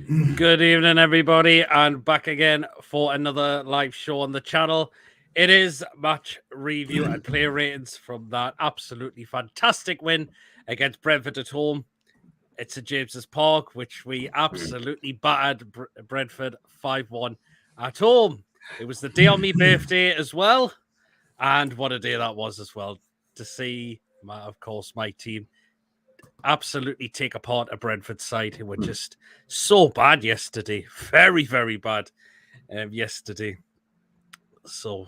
Good evening, everybody, and back again for another live show on the channel. It is match review and player ratings from that absolutely fantastic win against Brentford at home. It's at James's Park, which we absolutely battered Brentford 5-1 at home. It was the day on my birthday as well, and what a day that was as well, to see, of course, my team absolutely take apart a Brentford side who were just so bad yesterday. Very, very bad yesterday. So,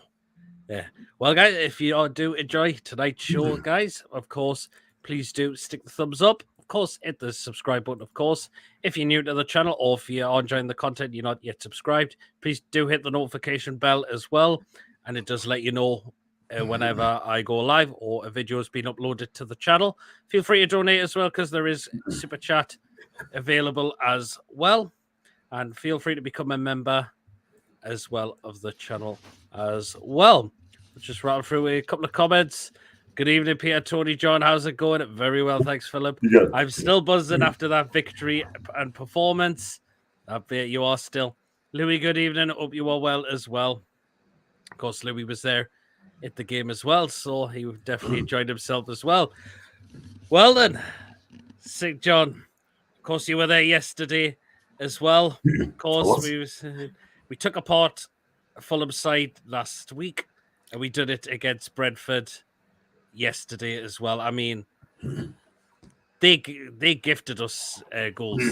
yeah. Well, guys, if you do enjoy tonight's show, guys, of course, please do stick the thumbs up. Of course, hit the subscribe button, of course. If you're new to the channel or if you are enjoying the content, you're not yet subscribed, please do hit the notification bell as well. And it does let you know whenever I go live or a video has been uploaded to the channel. Feel free to donate as well, because there is super chat available as well. And feel free to become a member as well of the channel as well. Let's just rattle through a couple of comments. Good evening, Peter, Tony, John. How's it going? Very well, thanks, Philip. I'm still buzzing after that victory and performance. I bet you are still. Louis, good evening. Hope you are well as well. Of course, Louis was there at the game as well, so he definitely enjoyed himself as well. Well then, St. John, of course, you were there yesterday as well. Of course, we took apart Fulham side last week, and we did it against Brentford yesterday as well. I mean, they gifted us goals.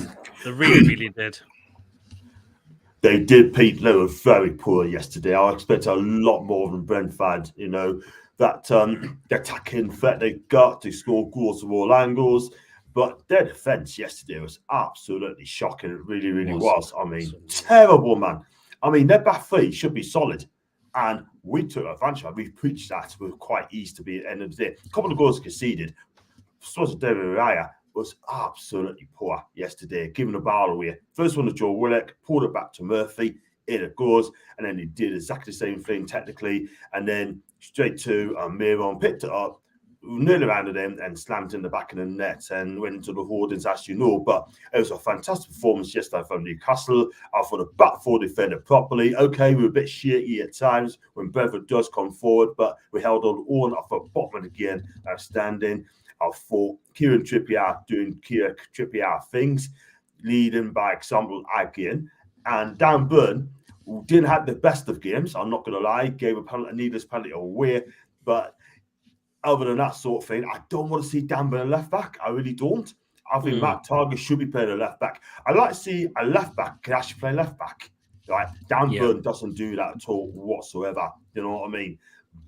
They really, really did. They did, Pete. They were very poor yesterday. I expect a lot more from Brentford. You know, that the attacking threat they got to score goals from all angles. But their defence yesterday was absolutely shocking. It really, really was. I mean, terrible, man. I mean, their back three should be solid. And we took advantage of it. We preached that. We were quite easy to be at the end of the day. A couple of goals conceded. David Raya was absolutely poor yesterday, giving the ball away. First one to Joe Willock, pulled it back to Murphy, it goes, and then he did exactly the same thing technically, and then straight to Miron, picked it up, nearly rounded him and slammed in the back of the net and went into the hoardings, as you know. But it was a fantastic performance yesterday from Newcastle. I thought the back four defended properly. Okay, we were a bit shaky at times when Brentford does come forward, but we held on off the bottom of the game, outstanding. I thought Kieran Trippier doing Kieran Trippier things, leading by example again. And Dan Burn, who didn't have the best of games, I'm not going to lie, gave a needless penalty away. But other than that sort of thing, I don't want to see Dan Burn left back. I really don't. I think Matt Target should be playing a left back. I'd like to see a left back can actually play left back. Right? Dan Burn doesn't do that at all whatsoever. You know what I mean?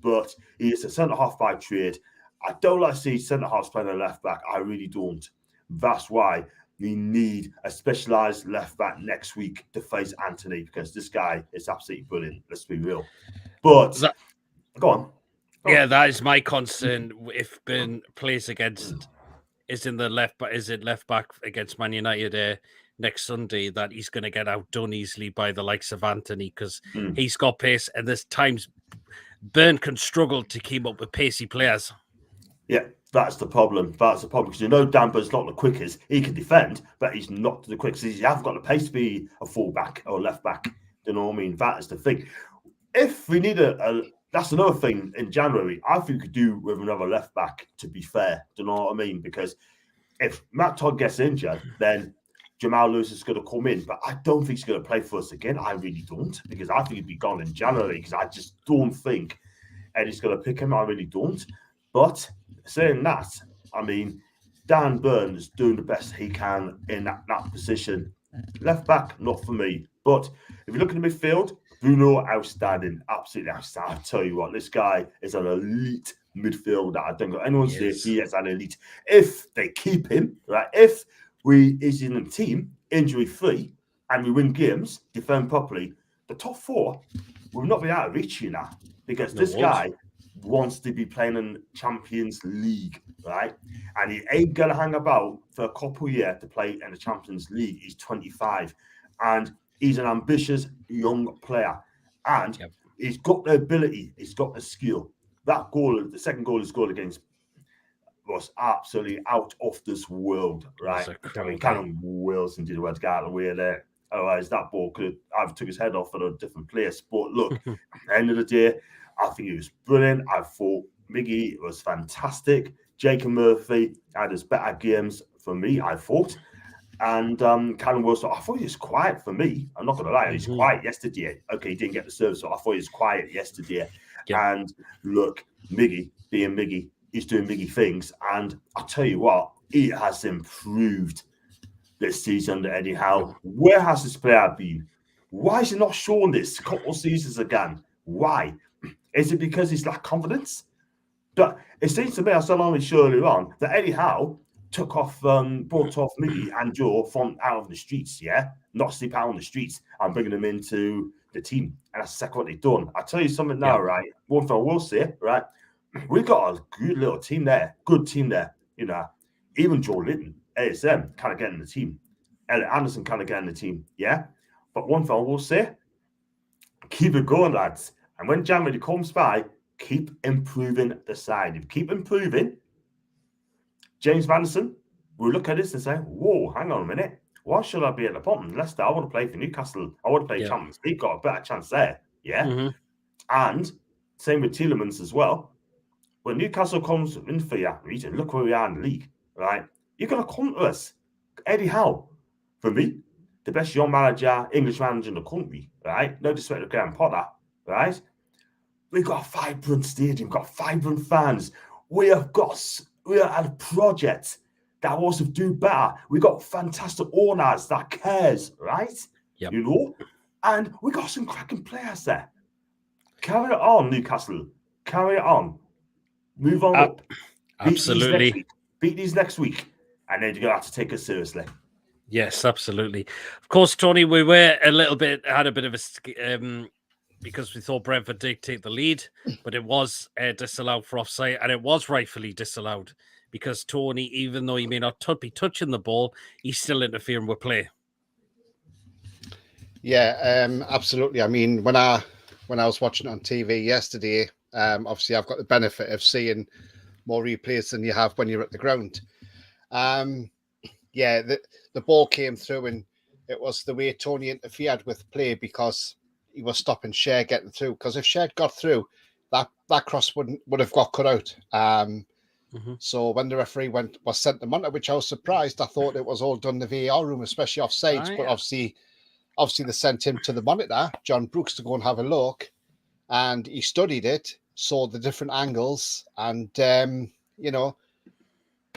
But he is a centre half by trade. I don't like to see centre halves playing a left back. I really don't. That's why we need a specialised left back next week to face Anthony, because this guy is absolutely brilliant. Let's be real. But go on. That is my concern. If Ben plays against is in left back against Man United next Sunday, that he's going to get outdone easily by the likes of Anthony, because he's got pace, and there's times Burn can struggle to keep up with pacey players. Yeah, that's the problem. That's the problem, because you know Dan Burn's not the quickest. He can defend, but he's not the quickest. He hasn't got the pace to be a full back or left back. You know what I mean? That is the thing. If we need that's another thing in January, I think we could do with another left back, to be fair. Do you know what I mean? Because if Matt Todd gets injured, then Jamal Lewis is going to come in. But I don't think he's going to play for us again. I really don't, because I think he'd be gone in January, because I just don't think Eddie's going to pick him. I really don't. But saying that, I mean, Dan Burn is doing the best he can in that position. Left back, not for me. But if you look at the midfield, Bruno, outstanding, absolutely outstanding. I tell you what, this guy is an elite midfielder. I don't know anyone say he is an elite. If they keep him, right? If he's in the team injury free and we win games, defend properly, the top four will not be out of reach, you know, because this guy wants to be playing in Champions League, right? And he ain't gonna hang about for a couple of years to play in the Champions League. He's 25, and he's an ambitious young player, and he's got the ability, he's got the skill. That goal, the second goal is goal against was absolutely out of this world, right? I mean, Callum Wilson did well to get out of the way there. Otherwise, that ball could have took his head off at a different place. But look, at the end of the day, I think he was brilliant. I thought Miggy was fantastic. Jacob Murphy had his better games for me, I thought. And Callum Wilson, I thought he was quiet for me. I'm not going to lie, he was quiet yesterday. Okay, he didn't get the service, so I thought he was quiet yesterday. Yep. And look, Miggy, being Miggy, he's doing Miggy things. And I'll tell you what, he has improved this season under Eddie Howe. Where has this player been? Why is he not shown this a couple of seasons again? Why? Is it because he's lacked confidence? But it seems to me, I said on show earlier on, that Eddie Howe brought off Miggy and Joe from out of the streets, yeah? Not sleep out on the streets and bringing them into the team. And that's exactly what they've done. I'll tell you something now, right? One thing I will say, right? We've got a good little team there. Good team there. You know, even Joe Linton, ASM, kind of getting the team. Elliot Anderson kind of getting the team, yeah? But one thing I will say, keep it going, lads. And when January comes by, keep improving the side. If you keep improving, James Vanderson will look at this and say, whoa, hang on a minute. Why should I be at the bottom? Leicester, I want to play for Newcastle. I want to play Champions League. Got a better chance there. Yeah. And same with Tielemans as well. When Newcastle comes in for you, region, look where we are in the league, right? You're going to come to us. Eddie Howe, for me, the best young manager, English manager in the country, right? No disrespect to Graham Potter, right? We've got a vibrant stadium, got vibrant fans. We are a project that wants to do better. We got fantastic owners that cares, right? Yep. You know? And we got some cracking players there. Carry it on, Newcastle. Carry it on. Move on up. Absolutely. Beat these next week. And then you're going to have to take us seriously. Yes, absolutely. Of course, Tony, we were had a bit of a because we thought Brentford did take the lead, but it was disallowed for offside, and it was rightfully disallowed because Tony, even though he may not be touching the ball, he's still interfering with play. Yeah, absolutely. I mean, when I was watching on TV yesterday, obviously I've got the benefit of seeing more replays than you have when you're at the ground. Yeah, the ball came through, and it was the way Tony interfered with play because he was stopping Shea getting through. Because if Shea got through, that cross would have got cut out. So when the referee was sent the monitor, which I was surprised, I thought it was all done in the VAR room, especially offsides. But obviously they sent him to the monitor, John Brooks, to go and have a look, and he studied it, saw the different angles, and you know.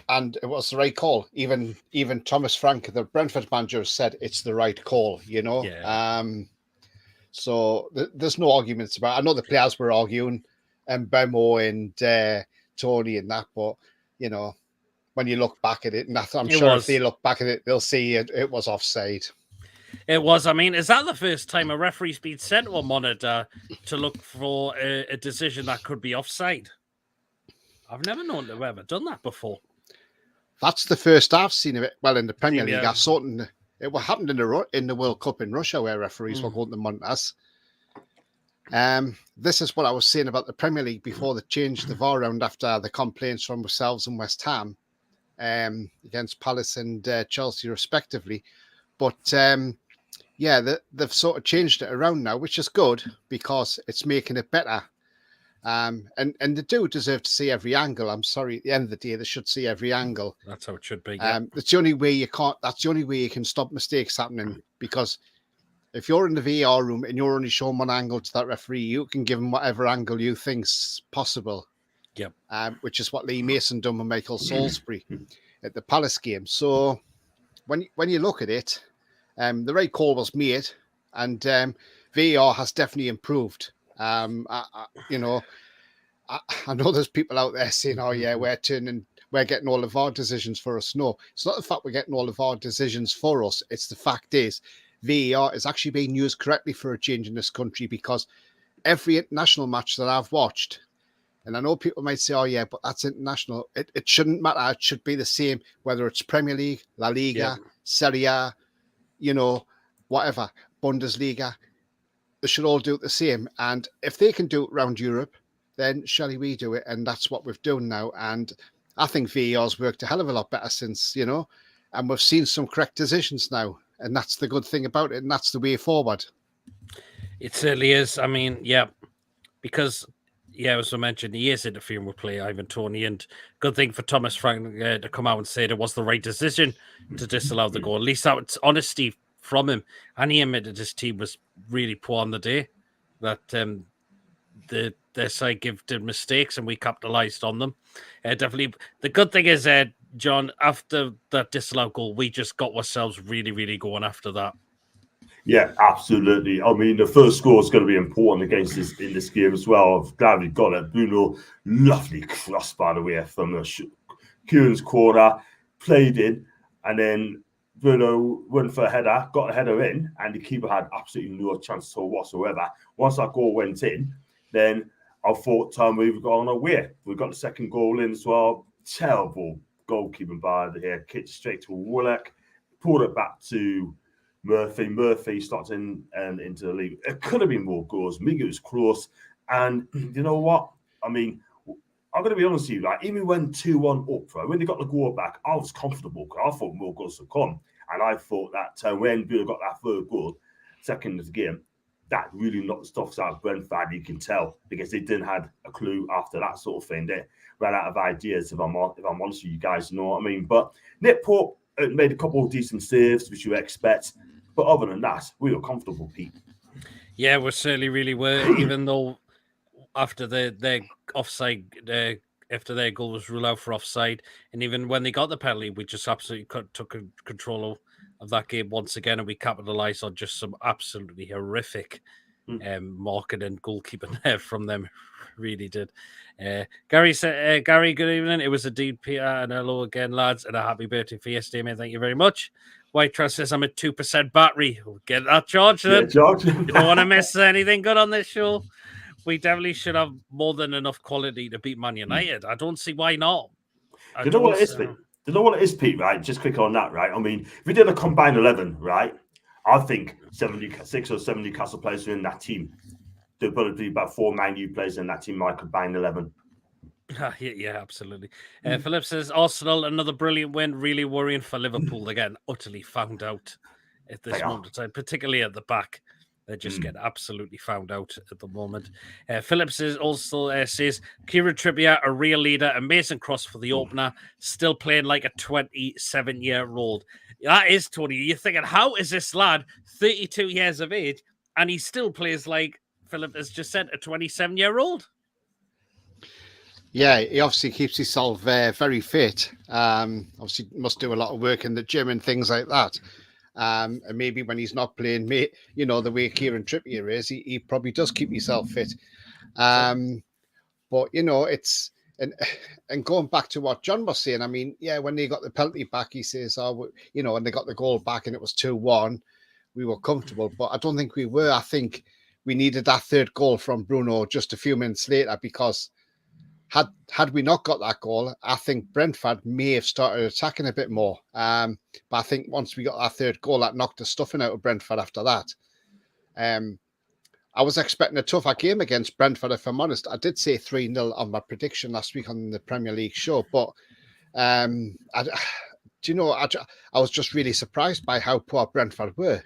And it was the right call. Even Thomas Frank, the Brentford manager, said it's the right call, you know. Yeah. So there's no arguments about it. I know the players were arguing, and Bemo and Tony and that, but, you know, when you look back at it, and I'm sure if they look back at it, they'll see it was offside. It was. I mean, is that the first time a referee's been sent to a monitor to look for a decision that could be offside? I've never known they've ever done that before. This the first I've seen of it. Well, in the Premier League, I saw it happened in the World Cup in Russia where referees were going to monitors. This is what I was saying about the Premier League before they changed the VAR round after the complaints from ourselves and West Ham against Palace and Chelsea respectively. But they've sort of changed it around now, which is good because it's making it better. And they do deserve to see every angle. I'm sorry, at the end of the day, they should see every angle. That's how it should be. Yeah. That's the only way you can stop mistakes happening, because if you're in the VAR room and you're only showing one angle to that referee, you can give him whatever angle you think's possible. Yep. Which is what Lee Mason done with Michael Salisbury at the Palace game. So when you look at it, the right call was made, and VAR has definitely improved. I know there's people out there saying, "Oh yeah, we're getting all the VAR decisions for us." No, it's not the fact we're getting all the VAR decisions for us. It's the fact is VAR is actually being used correctly for a change in this country, because every international match that I've watched, and I know people might say, "Oh yeah, but that's international." It shouldn't matter. It should be the same, whether it's Premier League, La Liga, Serie A, whatever, Bundesliga. They should all do it the same. And if they can do it around Europe, then surely we do it. And that's what we've done now. And I think VAR's worked a hell of a lot better since, and we've seen some correct decisions now. And that's the good thing about it. And that's the way forward. It certainly is. I mean, yeah, because, as I mentioned, he is interfering with play, Ivan Toney. And good thing for Thomas Frank to come out and say it was the right decision to disallow the goal. At least that's honesty from him. And he admitted his team was really poor on the day, that their side did mistakes and we capitalised on them. Definitely. The good thing is, John, after that disallowed goal, we just got ourselves really, really going after that. Yeah, absolutely. I mean, the first score is going to be important against in this game as well. I'm glad we got it. Bruno, lovely cross, by the way, from Kieran's corner, played in, and then Bruno went for a header, got a header in, and the keeper had absolutely no chance at all whatsoever. Once that goal went in, then I thought we've gone away. We got the second goal in as well. Terrible goalkeeping by the here, kicked straight to Willock, pulled it back to Murphy starts into the league. It could have been more goals. Maybe it was close. And you know what? I mean, I'm going to be honest with you. Like, even when 2-1 up, right, when they got the goal back, I was comfortable because I thought more goals would come. And I thought that when Bruno got that third goal, second of the game, that really knocked the stuff out of Brentford. You can tell because they didn't have a clue after that sort of thing. They ran out of ideas. If I'm honest with you guys, you know what I mean. But Nick Pope made a couple of decent saves, which you expect. But other than that, we were comfortable, Pete. Yeah, we certainly really were. Even though after their offside, after their goal was ruled out for offside, and even when they got the penalty, we just absolutely took control of that game once again, and we capitalised on just some absolutely horrific marking and goalkeeping there from them. Really did. Gary said, Gary, good evening. It was indeed Peter, and hello again, lads, and a happy birthday for yesterday, man. Thank you very much. White Trust says I'm at 2% battery. We'll get that, George. Then. Yeah, George. You don't want to miss anything good on this show. We definitely should have more than enough quality to beat Man United. I don't see why not. Do you know what it is, Pete? Do you know what it is, Pete? Right, just quick on that. Right, I mean, if we did a combined 11, right, I think 6 or 7 Newcastle players are in that team. There'll probably be about 4 Man U players in that team. My combined 11. Yeah, absolutely. Philip says Arsenal, another brilliant win. Really worrying for Liverpool. Again, utterly found out at this moment of time, particularly at the back. They just get absolutely found out at the moment. Philip says says Kieran Trippier, a real leader, amazing cross for the opener, still playing like a 27-year-old. That is, Tony. You're thinking, how is this lad 32 years of age and he still plays like Philip has just said, a 27-year-old? Yeah, he obviously keeps himself very fit. Obviously, must do a lot of work in the gym and things like that. And maybe when he's not playing, the way Kieran Trippier is, he probably does keep himself fit. But it's and going back to what John was saying. I mean, yeah, when they got the penalty back, he says, when they got the goal back and it was 2-1, we were comfortable. But I don't think we were. I think we needed that third goal from Bruno just a few minutes later because. Had we not got that goal, I think Brentford may have started attacking a bit more. But I think once we got that third goal, that knocked the stuffing out of Brentford after that. I was expecting a tougher game against Brentford, if I'm honest. I did say 3-0 on my prediction last week on the Premier League show, but I was just really surprised by how poor Brentford were.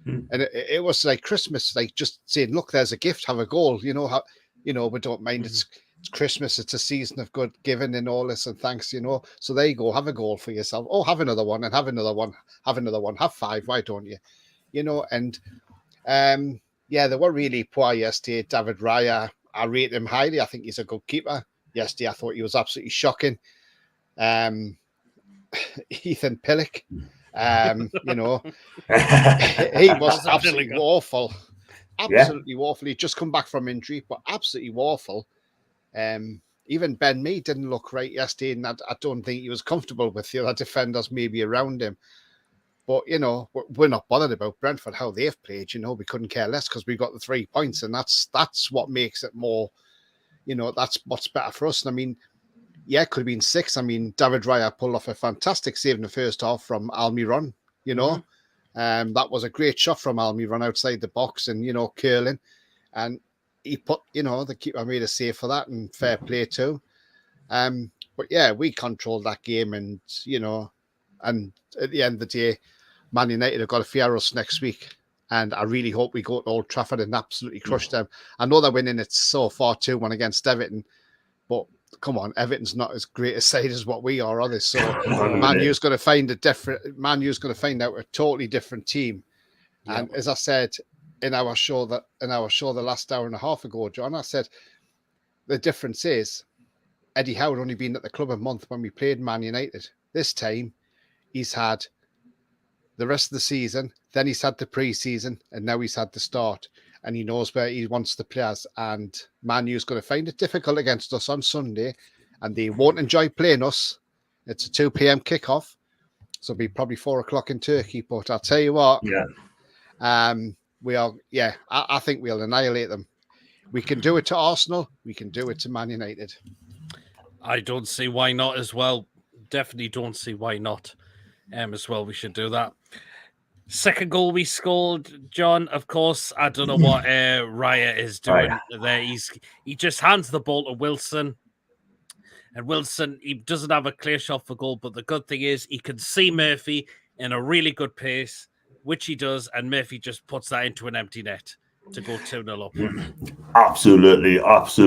And it was like Christmas, like just saying, look, there's a gift, have a goal. We don't mind. It's Christmas, it's a season of good giving and all this and thanks, So there you go, have a goal for yourself. Oh, have another one and have another one, have 5, why don't you? And they were really poor yesterday. David Raya, I rate him highly. I think he's a good keeper. Yesterday, I thought he was absolutely shocking. Ethan Pillock, he was absolutely awful. Absolutely awful. He'd just come back from injury, but absolutely awful. Even Ben Mee didn't look right yesterday, and I don't think he was comfortable with the other defenders maybe around him. But, we're not bothered about Brentford, how they've played. We couldn't care less because we got the 3 points, and that's what makes it more, that's what's better for us. And I mean, yeah, it could have been 6. I mean, David Raya pulled off a fantastic save in the first half from Almiron, that was a great shot from Almiron outside the box and, curling. And he put, the keeper made a save for that and fair play too. But But yeah, we controlled that game, and and at the end of the day, Man United have got to fear us next week. And I really hope we go to Old Trafford and absolutely crush them. I know they're winning it so far 2-1 against Everton, but come on, Everton's not as great a side as what we are they? So Man U's going to find out a totally different team. Yep. And as I said in our show the last hour and a half ago, John, I said the difference is Eddie Howe had only been at the club a month when we played Man United. This time he's had the rest of the season, then he's had the pre-season, and now he's had the start, and he knows where he wants the players. And Man U's going to find it difficult against us on Sunday, and they won't enjoy playing us. It's a 2 p.m. kickoff, so it'll be probably 4 o'clock in Turkey. But I'll tell you what, we are. Yeah, I think we'll annihilate them. We can do it to Arsenal. We can do it to Man United. I don't see why not as well. Definitely don't see why not. As well, we should do that. Second goal we scored, John. Of course, I don't know what Raya is doing there. He just hands the ball to Wilson, and Wilson, he doesn't have a clear shot for goal. But the good thing is he can see Murphy in a really good pace, which he does, and Murphy just puts that into an empty net to go 2-0 up. Absolutely. I was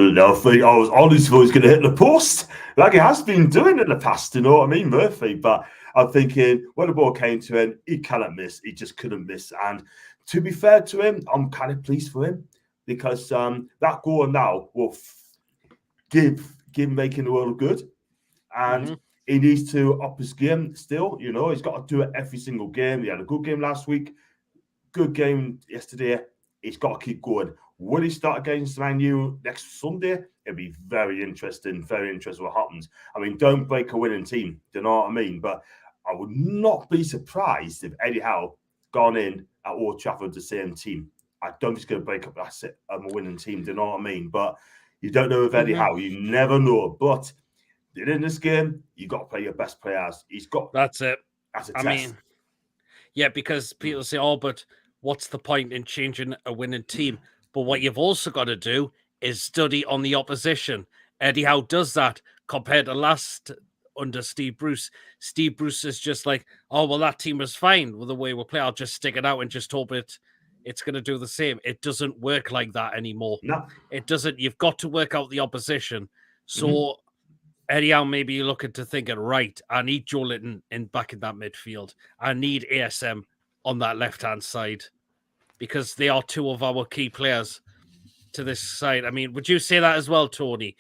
honestly thought he was going to hit the post like he has been doing in the past. You know what I mean, Murphy? But I'm thinking when the ball came to him, he cannot miss. He just couldn't miss. And to be fair to him, I'm kind of pleased for him because that goal now will give making the world good. And he needs to up his game still. You know, he's got to do it every single game. He had a good game last week, good game yesterday. He's got to keep going. Will he start against Man U next Sunday? It'll be very interesting what happens. I mean, don't break a winning team. Do you know what I mean? But I would not be surprised if Eddie Howe gone in at Old Trafford the same team. I don't think he's going to break up a winning team. Do you know what I mean? But you don't know with Eddie Howe. You never know. But in this game, you got to play your best players. That's it. That's a test. I mean, yeah, because people say, "Oh, but what's the point in changing a winning team?" But what you've also got to do is study on the opposition. Eddie Howe does that compared to last under Steve Bruce. Steve Bruce is just like, oh, well, that team was fine with the way we play. I'll just stick it out and just hope it's going to do the same. It doesn't work like that anymore. No. It doesn't. You've got to work out the opposition. So Eddie Howe may be looking to thinking, right, I need Joe Linton back in that midfield. I need ASM on that left-hand side, because they are two of our key players to this side. I mean, would you say that as well, Tony?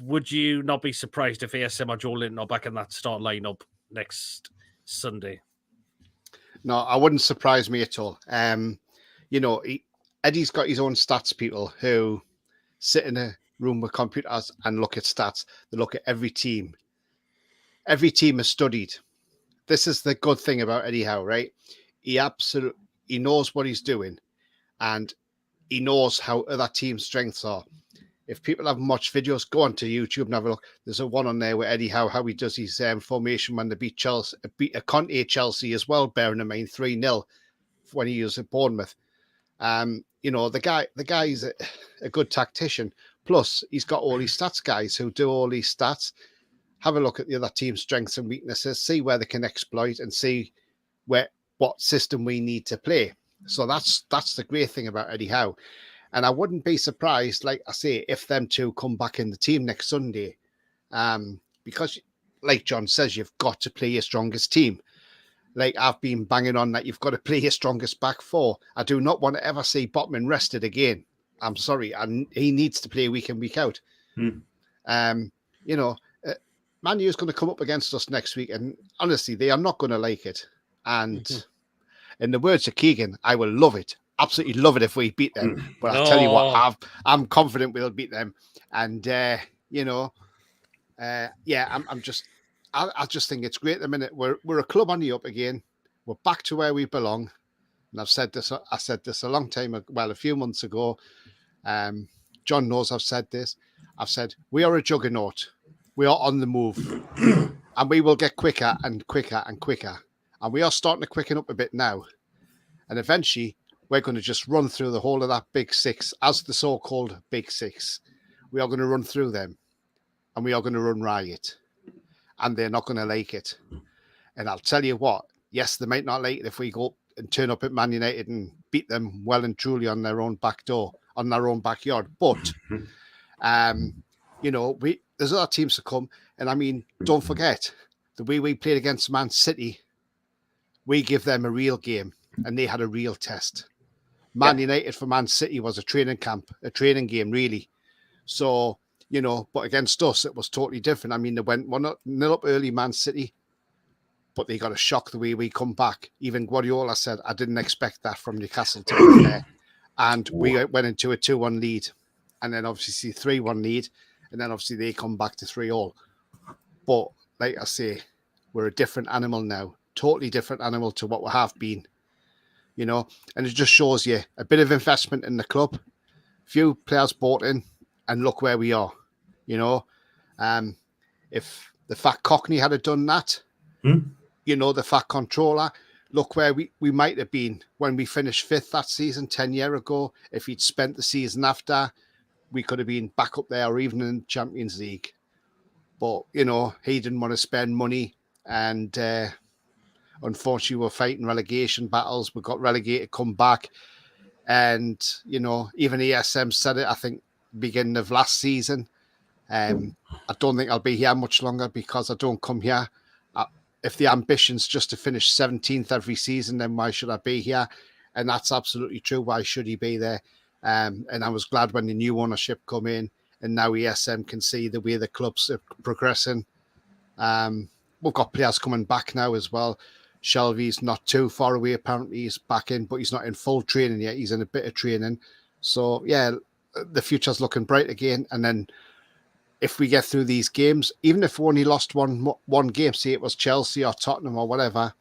Would you not be surprised if ASM or Joe Linton are back in that start lineup next Sunday? No, I wouldn't surprise me at all. Eddie's got his own stats people who sit in a room with computers and look at stats. They look at every team. Every team is studied. This is the good thing about Eddie Howe, right? He knows what he's doing, and he knows how other teams' strengths are. If people haven't watched videos, go onto YouTube and have a look. There's a one on there where Eddie Howe, how he does his formation when they beat Chelsea, beat a Conte Chelsea as well, bearing in mind 3-0 when he was at Bournemouth. The guy's a good tactician. Plus, he's got all these stats guys who do all these stats. Have a look at the other team's strengths and weaknesses, see where they can exploit, and see what system we need to play. So that's the great thing about Eddie Howe. And I wouldn't be surprised, like I say, if them two come back in the team next Sunday. Because, like John says, you've got to play your strongest team. Like I've been banging on that you've got to play your strongest back four. I do not want to ever see Botman rested again. I'm sorry. And he needs to play week in, week out. Man U is going to come up against us next week. And honestly, they are not going to like it. And in the words of Keegan, I will love it. Absolutely love it if we beat them. But I'll tell you what, I'm confident we'll beat them. And, I just think it's great at the minute. We're a club on the up again. We're back to where we belong. And I said this a long time ago, well, a few months ago. John knows I've said this. I've said, we are a juggernaut. We are on the move. And we will get quicker and quicker and quicker. And we are starting to quicken up a bit now. And eventually, we're going to just run through the whole of that big six, as the so-called big six. We are going to run through them. and we are going to run riot, and they're not going to like it. And I'll tell you what, yes, they might not like it if we go and turn up at Man United and beat them well and truly on their own back door, on their own backyard. But, there's other teams to come. And I mean, don't forget, the way we played against Man City, we give them a real game, and they had a real test. Man United for Man City was a training camp, a training game, really. So, but against us, it was totally different. I mean, they went 1-0 up early, Man City, but they got a shock the way we come back. Even Guardiola said, I didn't expect that from Newcastle, to be fair. And we went into a 2-1 lead, and then obviously 3-1 lead, and then obviously they come back to 3-3. But like I say, we're a different animal now, totally different animal to what we have been, and it just shows you a bit of investment in the club, few players bought in, and look where we are. If the Fat Cockney had done that, the Fat Controller, look where we might have been when we finished 5th that season 10 years ago. If he'd spent the season after, we could have been back up there or even in the Champions League. But, he didn't want to spend money, and unfortunately we're fighting relegation battles. We got relegated, come back, and, even ESM said it, I think, beginning of last season. I don't think I'll be here much longer because I don't come here. If the ambition's just to finish 17th every season, then why should I be here? And that's absolutely true. Why should he be there? And I was glad when the new ownership come in, and now ESM can see the way the club's are progressing. We've got players coming back now as well. Shelby's not too far away. Apparently he's back in, but he's not in full training yet. He's in a bit of training. So, yeah, the future's looking bright again. And then if we get through these games, even if we only lost one game, say it was Chelsea or Tottenham or whatever,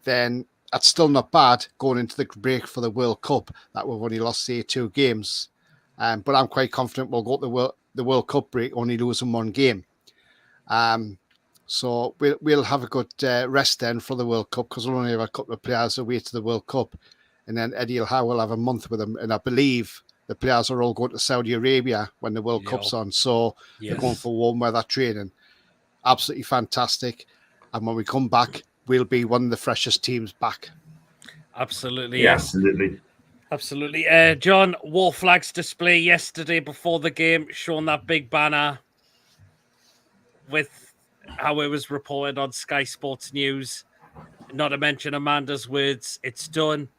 then that's still not bad going into the break for the World Cup, that we've only lost, say, 2 games. But I'm quite confident we'll go to the World Cup break only losing 1 game. So we'll have a good rest then for the World Cup, because we'll only have a couple of players away to the World Cup. And then Eddie Howe will have a month with them. And I believe the players are all going to Saudi Arabia when the World Cup's on. So they're going for warm weather training. Absolutely fantastic. And when we come back, we'll be one of the freshest teams back. Absolutely. Yeah, absolutely. Absolutely. John, WOR flags display yesterday before the game, showing that big banner with how it was reported on Sky Sports News. Not to mention Amanda's words, it's done.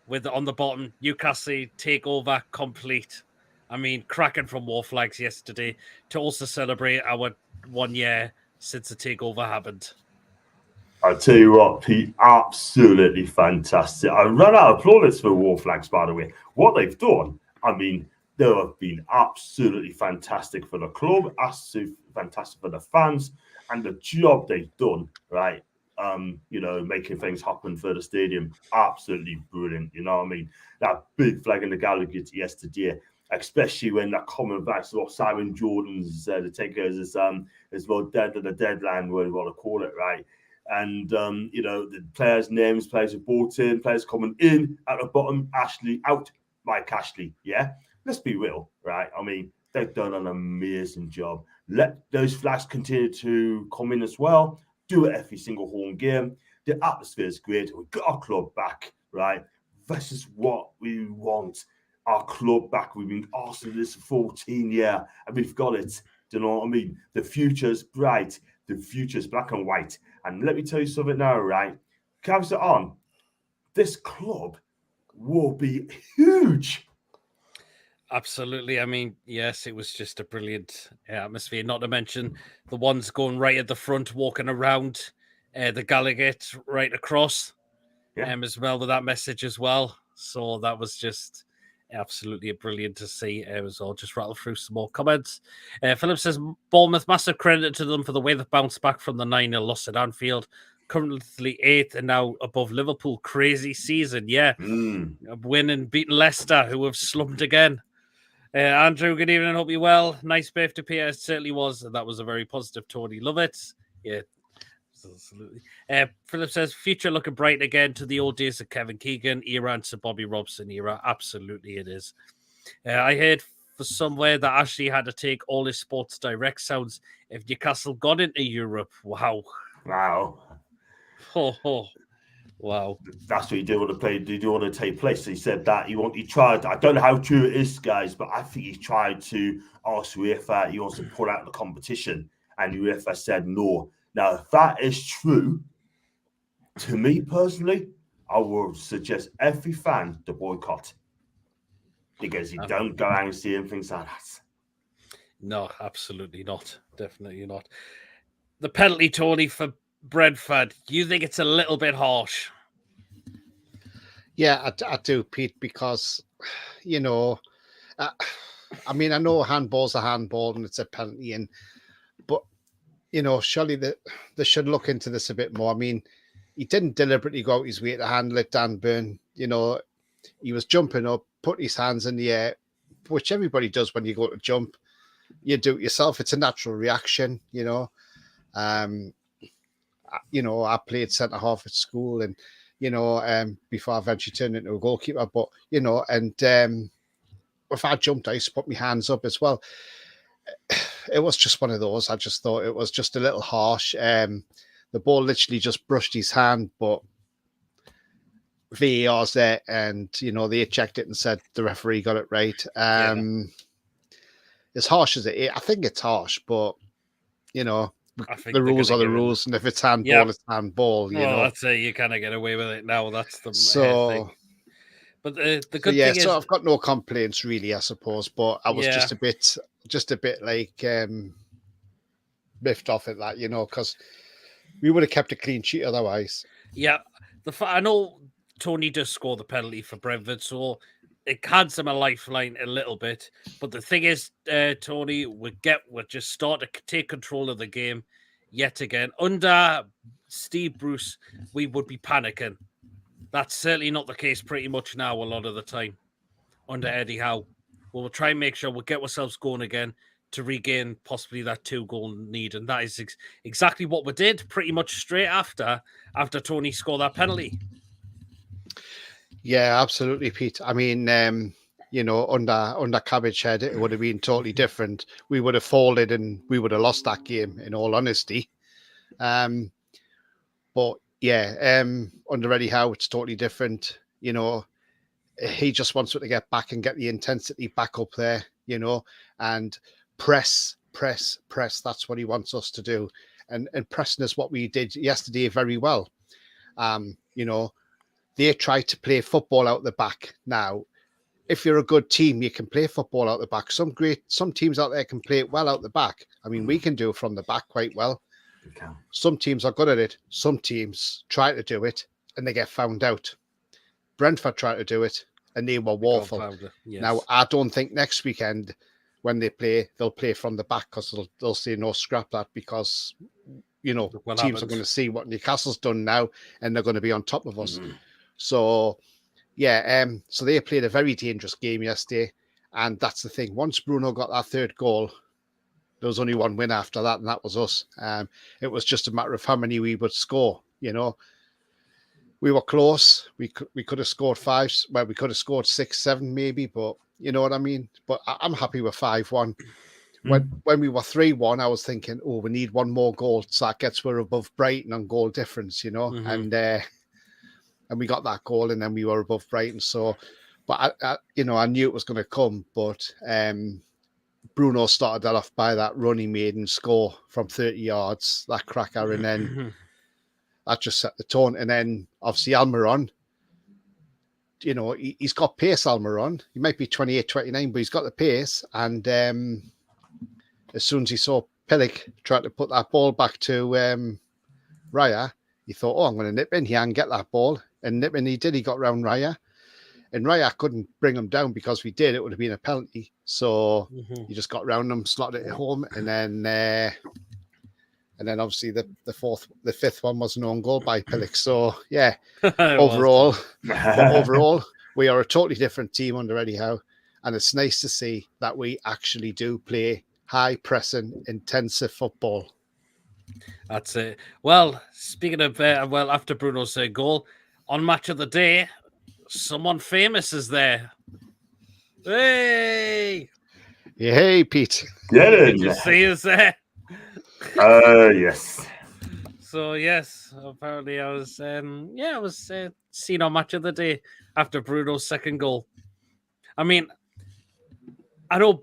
With on the bottom, Newcastle takeover complete. I mean, cracking from WOR flags yesterday to also celebrate our 1 year since the takeover happened. I'll tell you what, Pete, absolutely fantastic. I ran out of plaudits for WOR flags, by the way. What they've done, I mean, they have been absolutely fantastic for the club, absolutely fantastic for the fans, and the job they've done, right? Making things happen for the stadium, absolutely brilliant. You know what I mean? That big flag in the Gallagher yesterday, especially when that coming back, so Simon Jordan's the takers is well dead at the deadline, whatever you want to call it, right? And the players' names, players who bought in, players coming in at the bottom, Ashley out, Mike Ashley. Yeah, let's be real, right? I mean, they've done an amazing job. Let those flags continue to come in as well. Do it every single home game. The atmosphere is great. We've got our club back, right? This is what we want. Our club back. We've been Arsenal this 14 years, and we've got it. Do you know what I mean? The future's bright. The future's black and white. And let me tell you something now, right? Carries it on. This club will be huge. Absolutely. I mean, yes, it was just a brilliant atmosphere. Not to mention the ones going right at the front, walking around the Gallagher right across as well with that message as well. So that was just absolutely brilliant to see. It was all just rattle through some more comments. Philip says, Bournemouth, massive credit to them for the way they bounced back from the 9-0 loss at Anfield. Currently 8th and now above Liverpool. Crazy season, yeah. Winning, beating Leicester, who have slumped again. Andrew, good evening. Hope you're well. Nice birthday, Peter. It certainly was. And that was a very positive Tony. Love it. Yeah, absolutely. Philip says, future looking bright again to the old days of Kevin Keegan era and Sir Bobby Robson era. Absolutely it is. I heard for somewhere that actually had to take all his Sports Direct sounds if Newcastle got into Europe. Wow. Wow. Oh. Wow. That's what he did want to play. Did you want to take place? He said that he tried. I don't know how true it is, guys, but I think he tried to ask UEFA. He wants to pull out the competition, and UEFA said no. Now, if that is true, to me personally, I would suggest every fan to boycott because you don't go out and see and things like that. No, absolutely not. Definitely not. The penalty, Tony, for Brentford. You think it's a little bit harsh? Yeah, I do, Pete, because, I know handball's a handball and it's a penalty, but, surely they should look into this a bit more. I mean, he didn't deliberately go out his way to handle it, Dan Burn. He was jumping up, put his hands in the air, which everybody does when you go to jump. You do it yourself. It's a natural reaction, I played centre half at school and, before I eventually turned into a goalkeeper. But, if I jumped, I used to put my hands up as well. It was just one of those. I just thought it was just a little harsh. The ball literally just brushed his hand, but VAR's there and, they checked it and said the referee got it right. As harsh as it is, I think it's harsh, but, the rules are the rules, and if it's handball, it's handball. That's it. You kind of get away with it now. That's the thing. But the good thing is, I've got no complaints really, I suppose. But I was just a bit like miffed off at that, because we would have kept a clean sheet otherwise. Yeah, I know Tony does score the penalty for Brentford, so it hands him a lifeline a little bit. But the thing is, Tony, we're just start to take control of the game yet again. Under Steve Bruce, we would be panicking. That's certainly not the case pretty much now a lot of the time. Under Eddie Howe, we'll try and make sure we'll get ourselves going again to regain possibly that 2-goal lead. And that is exactly what we did pretty much straight after Tony scored that penalty. Yeah, absolutely, Pete. I mean, under Cabbage Head, it would have been totally different. We would have folded and we would have lost that game, in all honesty. But yeah, under Eddie Howe, it's totally different. He just wants to get back and get the intensity back up there, and press. That's what he wants us to do. And pressing is what we did yesterday very well. They try to play football out the back. Now, if you're a good team, you can play football out the back. Some teams out there can play it well out the back. I mean, we can do it from the back quite well. Some teams are good at it. Some teams try to do it and they get found out. Brentford tried to do it and they were woeful. Yes. Now, I don't think next weekend when they play, they'll play from the back because they'll say no, scrap that, because, teams are going to see what Newcastle's done now and they're going to be on top of us. So, so they played a very dangerous game yesterday. And that's the thing. Once Bruno got that third goal, there was only one win after that, and that was us. It was just a matter of how many we would score, We were close. We could have scored 5. Well, we could have scored 6, 7 maybe, but you know what I mean? But I'm happy with 5-1. When we were 3-1, I was thinking, we need one more goal. So that gets we're above Brighton on goal difference, and we got that goal, and then we were above Brighton. So, but I knew it was going to come. But Bruno started that off by that run he made and score from 30 yards, that cracker, and then that just set the tone. And then obviously Almiron, he's got pace. Almiron, he might be 28, 29, but he's got the pace. And as soon as he saw Pillock try to put that ball back to Raya, he thought, I'm going to nip in here and get that ball. And nip in he did. He got round Raya. And Raya couldn't bring him down, because if he did, it would have been a penalty. So he just got round him, slotted it home, and then obviously the fifth one was an own goal by Pillock. So yeah, overall, we are a totally different team under Eddie Howe, and it's nice to see that we actually do play high pressing, intensive football. That's it. Well, speaking of after Bruno's goal on Match of the Day, someone famous is there. Hey! Yeah, hey, Pete. Get in Did you there. see us there? Yes. So yes, apparently I was seen on Match of the Day after Bruno's second goal. I mean, I know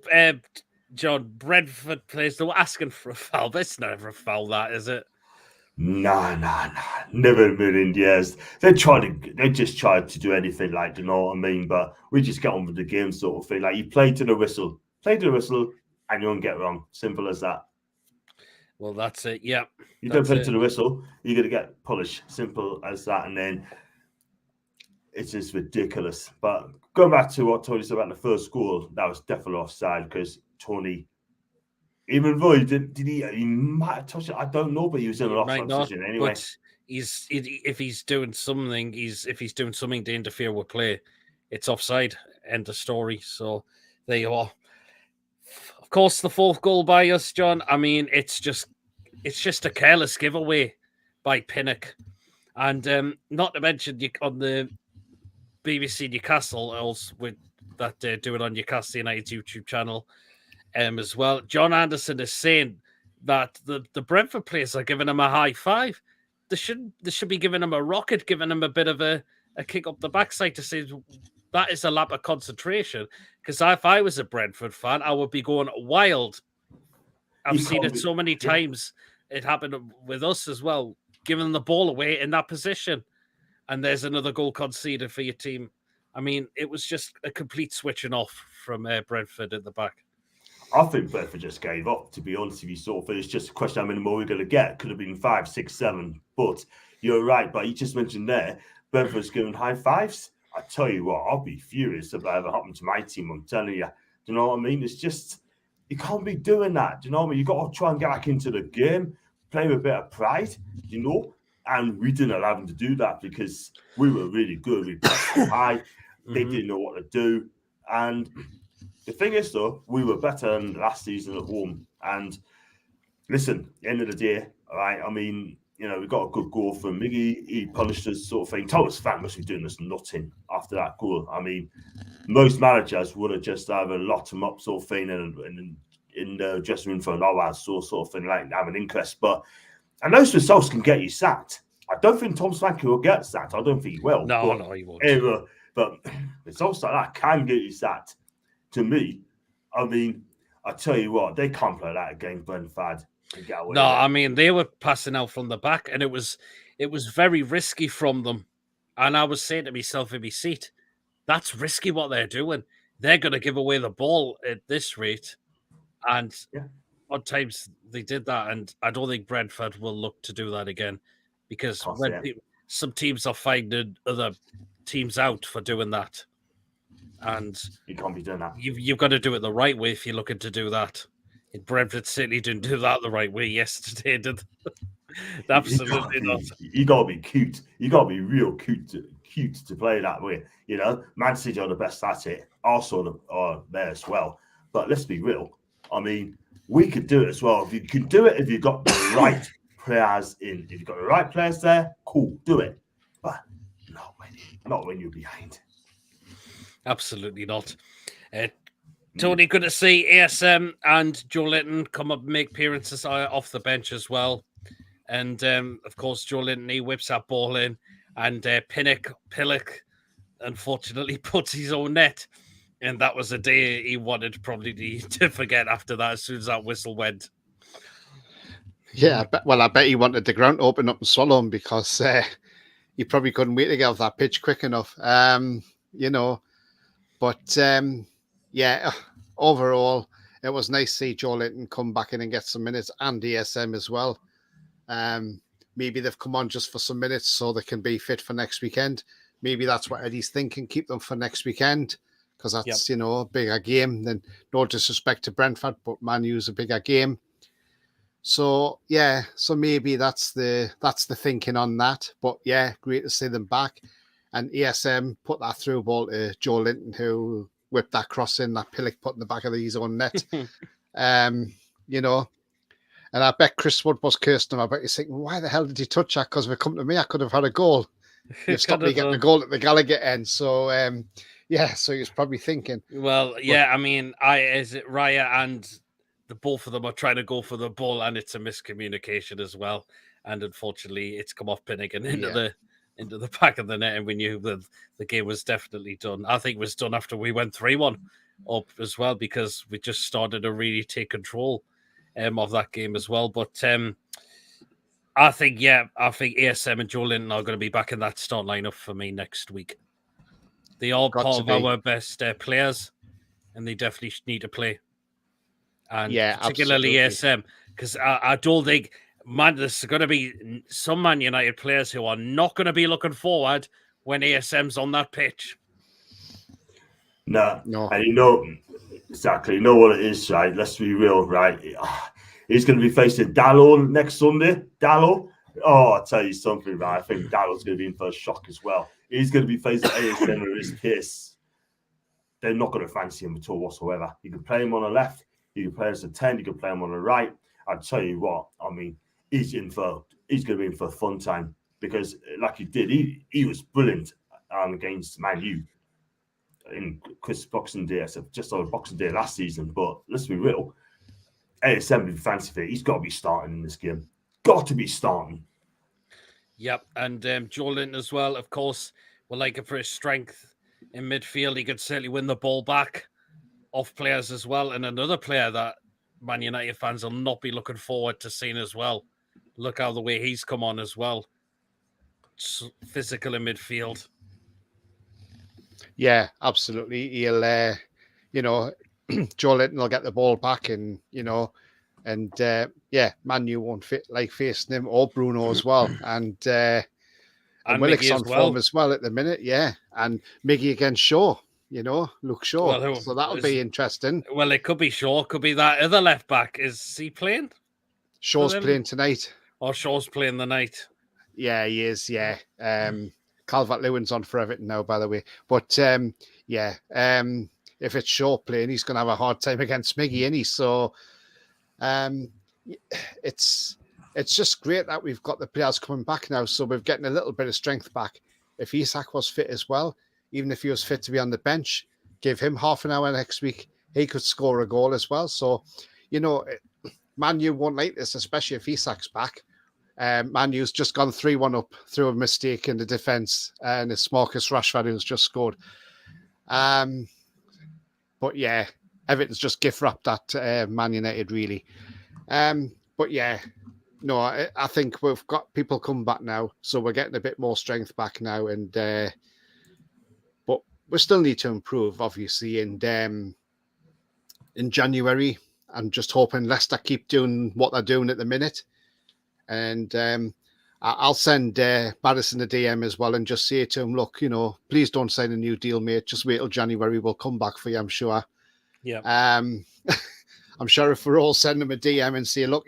John, Brentford players, they were asking for a foul, but it's never a foul, that is it? Nah. Never in a million years. They just tried to do anything, like, you know what I mean? But we just get on with the game, sort of thing. Like, you play to the whistle, and you won't get wrong. Simple as that. Well, that's it. Yeah, You don't play to the whistle, you're gonna get polished. Simple as that. And then it's just ridiculous. But going back to what Tony said about the first goal, that was definitely offside because Tony, even though he might have touched it, I don't know, but he was in an offside position anyway. But if he's doing something to interfere with play, it's offside. End of story. So there you are. Of course, the fourth goal by us, John. I mean, it's just a careless giveaway by Pinnock, and not to mention on the BBC Newcastle, else with that do it on Newcastle United's YouTube channel, as well. John Anderson is saying that the Brentford players are giving him a high five. They should be giving him a rocket, giving him a bit of a kick up the backside to say that is a lap of concentration. Because if I was a Brentford fan, I would be going wild. I've seen it so many times. It happened with us as well, giving the ball away in that position. And there's another goal conceded for your team. I mean, it was just a complete switching off from Brentford at the back. I think Brentford just gave up, to be honest with you, sort of. It's just a question how many more we're going to get. Could have been 5, 6, 7. But you're right. But you just mentioned there, Brentford's giving high fives. I tell you what, I'll be furious if that ever happened to my team. I'm telling you. Do you know what I mean? It's just, you can't be doing that. Do you know what I mean? You've got to try and get back into the game, play with a bit of pride, you know? And we didn't allow them to do that because we were really good. We pressed high. They didn't know what to do. And the thing is, though, we were better than last season at home. And listen, at the end of the day, all right, I mean, you know, we got a good goal from Miggy. He punished us, sort of thing. Thomas Fan must be doing us nothing after that goal. I mean, most managers would have just either locked him up, sort of thing, and in the dressing room for an hour, sort of thing, like have an inquest. But and those results can get you sacked. I don't think Tom Swanky will get sacked. I don't think he will. No, he won't. But results like that can get you sacked. To me, I mean, I tell you what, they can't play that against Brentford. No, I mean, they were passing out from the back, and it was very risky from them. And I was saying to myself in my seat, that's risky what they're doing. They're going to give away the ball at this rate. And odd times they did that, and I don't think Brentford will look to do that again because some teams are finding other teams out for doing that. And you can't be doing that. You've got to do it the right way if you're looking to do that. Brentford City didn't do that the right way yesterday, did they? Absolutely not. You got to be cute. You got to be real cute to play that way. You know, Man City are the best at it. Arsenal are there as well. But let's be real. I mean, we could do it as well. If you can do it, if you've got the right players in. If you've got the right players there, cool, do it. But not when you're behind. Absolutely not. Tony, good to see ASM and Joe Linton come up and make appearances off the bench as well. And, of course, Joe Linton, he whips that ball in. And Pillock, unfortunately, puts his own net. And that was a day he wanted probably to forget after that, as soon as that whistle went. Yeah, I bet he wanted the ground to open up and swallow him because he probably couldn't wait to get off that pitch quick enough. You know, but overall, it was nice to see Joe Linton come back in and get some minutes, and DSM as well. Maybe they've come on just for some minutes so they can be fit for next weekend. Maybe that's what Eddie's thinking, keep them for next weekend, because that's, you know, a bigger game. Then no disrespect to Brentford, but Man U's a bigger game. So, so maybe that's the thinking on that. But, great to see them back. And ESM put that through ball to Joe Linton, who whipped that cross in, that Pillock put in the back of his own net. You know, and I bet Chris Wood was cursing him. I bet he's thinking, why the hell did he touch that? Because if it come to me, I could have had a goal. You've stopped me getting a goal at the Gallagher end. So, Yeah, so he was probably thinking. Well, yeah, I mean, is it Raya and the both of them are trying to go for the ball, and it's a miscommunication as well. And unfortunately, it's come off Pinnigan into the back of the net, and we knew that the game was definitely done. I think it was done after we went 3-1 up as well, because we just started to really take control of that game as well. But I think ASM and Joe Linton are going to be back in that start lineup for me next week. They are part of our best players, and they definitely need to play. And particularly ASM, because I don't think there's going to be some Man United players who are not going to be looking forward when ASM's on that pitch. No. And exactly, you know what it is, right? Let's be real, right? He's going to be facing Dallo next Sunday. Dallo. Oh, I'll tell you something, right? I think Dallo's going to be in for a shock as well. He's going to be facing ASM with his kiss. They're not going to fancy him at all whatsoever. You can play him on the left. You can play him as a 10. You can play him on the right. I'll tell you what, I mean, he's going to be in for a fun time, because like he did, he was brilliant against Man U in Boxing Day, just on Boxing Day last season. But let's be real, ASM with fancy fit, he's got to be starting in this game. Got to be starting. Yep, and Joe Linton as well, of course, we're like it for his strength in midfield. He could certainly win the ball back off players as well. And another player that Man United fans will not be looking forward to seeing as well. Look how the way he's come on as well. Physical in midfield. Yeah, absolutely. He'll, Joe Linton will get the ball back, and Man U won't like facing him, or Bruno as well, and Willock's on form as well at the minute. Yeah, and Miggy against Shaw. Luke Shaw. Well, so that'll be interesting. Well, it could be Shaw. Could be that other left back. Is he playing? Shaw's playing tonight. Or Shaw's playing the night. Yeah, he is. Yeah. Calvert-Lewin's on for Everton now, by the way. But if it's Shaw playing, he's going to have a hard time against Miggy, isn't he? So it's just great that we've got the players coming back now. So we're getting a little bit of strength back. If Isak was fit as well, even if he was fit to be on the bench, give him half an hour next week, he could score a goal as well. So, Man U won't like this, especially if Isak's back. Man U's just gone 3-1 up through a mistake in the defence, and it's Marcus Rashford who's just scored. But yeah, Everton's just gift wrapped at Man United, really. But yeah, no, I think we've got people coming back now, so we're getting a bit more strength back now, and but we still need to improve, obviously. And in January, I'm just hoping Leicester keep doing what they're doing at the minute. And I'll send Maddison a DM as well and just say to him, look, please don't sign a new deal, mate. Just wait till January. We'll come back for you, I'm sure. Yeah. I'm sure if we're all sending him a DM and say, look,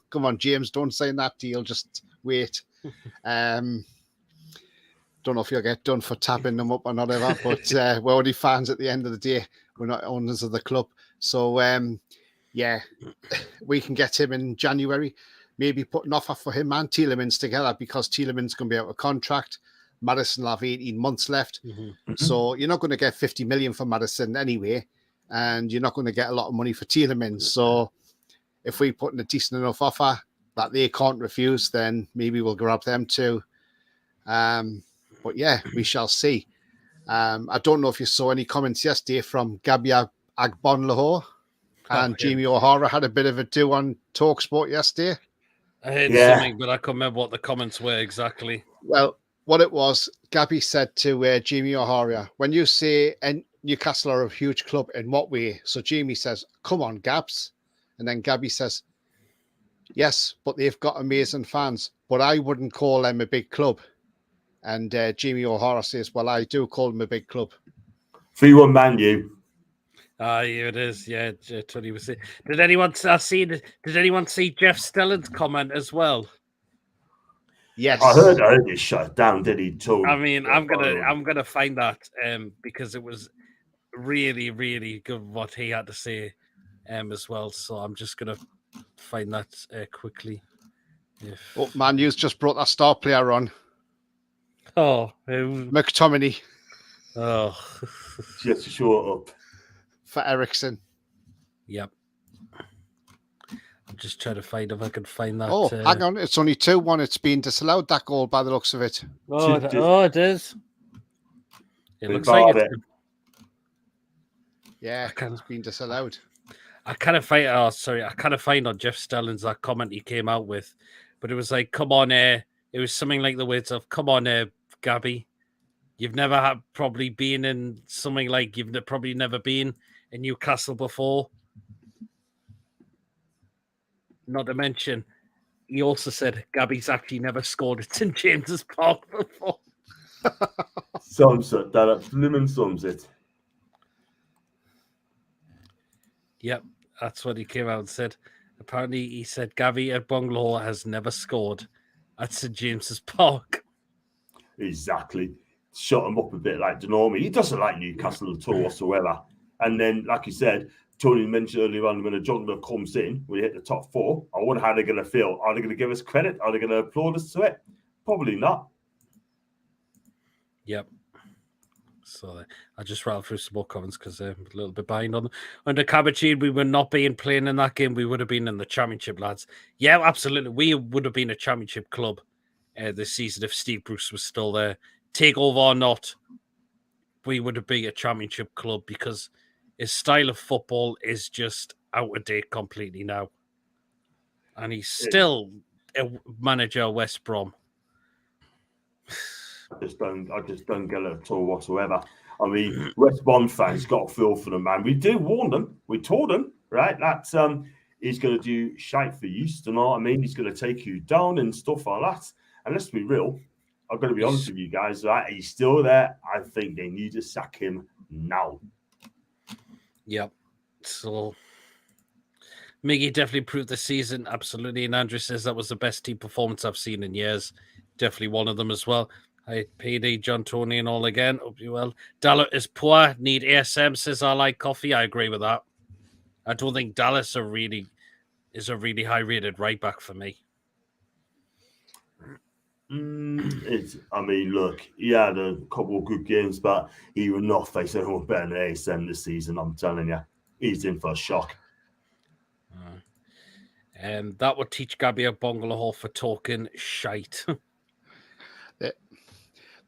come on, James, don't sign that deal. Just wait. Don't know if you'll get done for tapping them up or whatever, but we're only fans at the end of the day. We're not owners of the club. So, yeah, we can get him in January. Maybe put an offer for him and Tielemans together, because Tielemans going to be out of contract. Maddison will have 18 months left. Mm-hmm. So you're not going to get 50 million for Maddison anyway, and you're not going to get a lot of money for Tielemans. So if we put in a decent enough offer that they can't refuse, then maybe we'll grab them too. But yeah, we shall see. I don't know if you saw any comments yesterday from Gabia Agbonlahor and Jamie O'Hara had a bit of a do on TalkSport yesterday. I heard something, but I can't remember what the comments were exactly. Well, what it was, Gabby said to Jamie O'Hara, when you say Newcastle are a huge club, in what way? So Jamie says, come on, Gabs. And then Gabby says, yes, but they've got amazing fans, but I wouldn't call them a big club. And Jamie O'Hara says, well, I do call them a big club. 3-1 Man U. Here it is. Yeah, Tony was saying. Did anyone see Jeff Stellan's comment as well? Yes, I heard it shut down. Did he? I mean, I'm gonna find that because it was really, really good what he had to say as well. So I'm just gonna find that quickly. Man U's just brought that star player on. Oh, McTominay. Oh, Just to show it up. For Ericsson. yep. I'm just trying to find if I can find that. Oh, hang on. It's only 2-1. It's been disallowed, that goal, by the looks of it. It is. It looks barred like it's... it. Yeah, it's been disallowed. I kind of find on Jeff Stelling's that comment he came out with, but it was like, come on, it was something like the words of, come on, Gabby, you've never probably been in something like you've probably never been in Newcastle before. Not to mention, he also said Gabby's actually never scored at St James's Park before. Sums it. That blooming sums it. Yep, that's what he came out and said. Apparently, he said Gabby at Bungalow has never scored at St James's Park. Exactly. Shut him up a bit, like, do you know what I mean? He doesn't like Newcastle at all whatsoever. And then, like you said, Tony mentioned earlier on, when a juggler comes in, we hit the top 4, I wonder how they're going to feel. Are they going to give us credit? Are they going to applaud us to it? Probably not. Yep. So I just rattled through some more comments because I'm a little bit behind on them. Under Cabachine, we were not being playing in that game. We would have been in the championship, lads. Yeah, absolutely. We would have been a championship club this season if Steve Bruce was still there. Takeover or not, we would have been a championship club because his style of football is just out of date completely now. And he's still a manager of West Brom. I just don't get it at all whatsoever. I mean, West Brom fans got a feel for the man. We did warn them. We told them, right, that he's going to do shite for you. You know what I mean? He's going to take you down and stuff like that. And let's be real. I'm going to be honest with you guys, right? He's still there. I think they need to sack him now. Yep. So Miggy definitely improved the season. Absolutely. And Andrew says that was the best team performance I've seen in years. Definitely one of them as well. Hi, PD, John, Tony, and all again. Hope you well. Dallas is poor. Need ASM, says I like coffee. I agree with that. I don't think Dallas is a really high rated right back for me. I mean, look, he had a couple of good games, but he will not face anyone better than ASM this season. I'm telling you, he's in for a shock. And that would teach Gabby a bungalow for talking shite.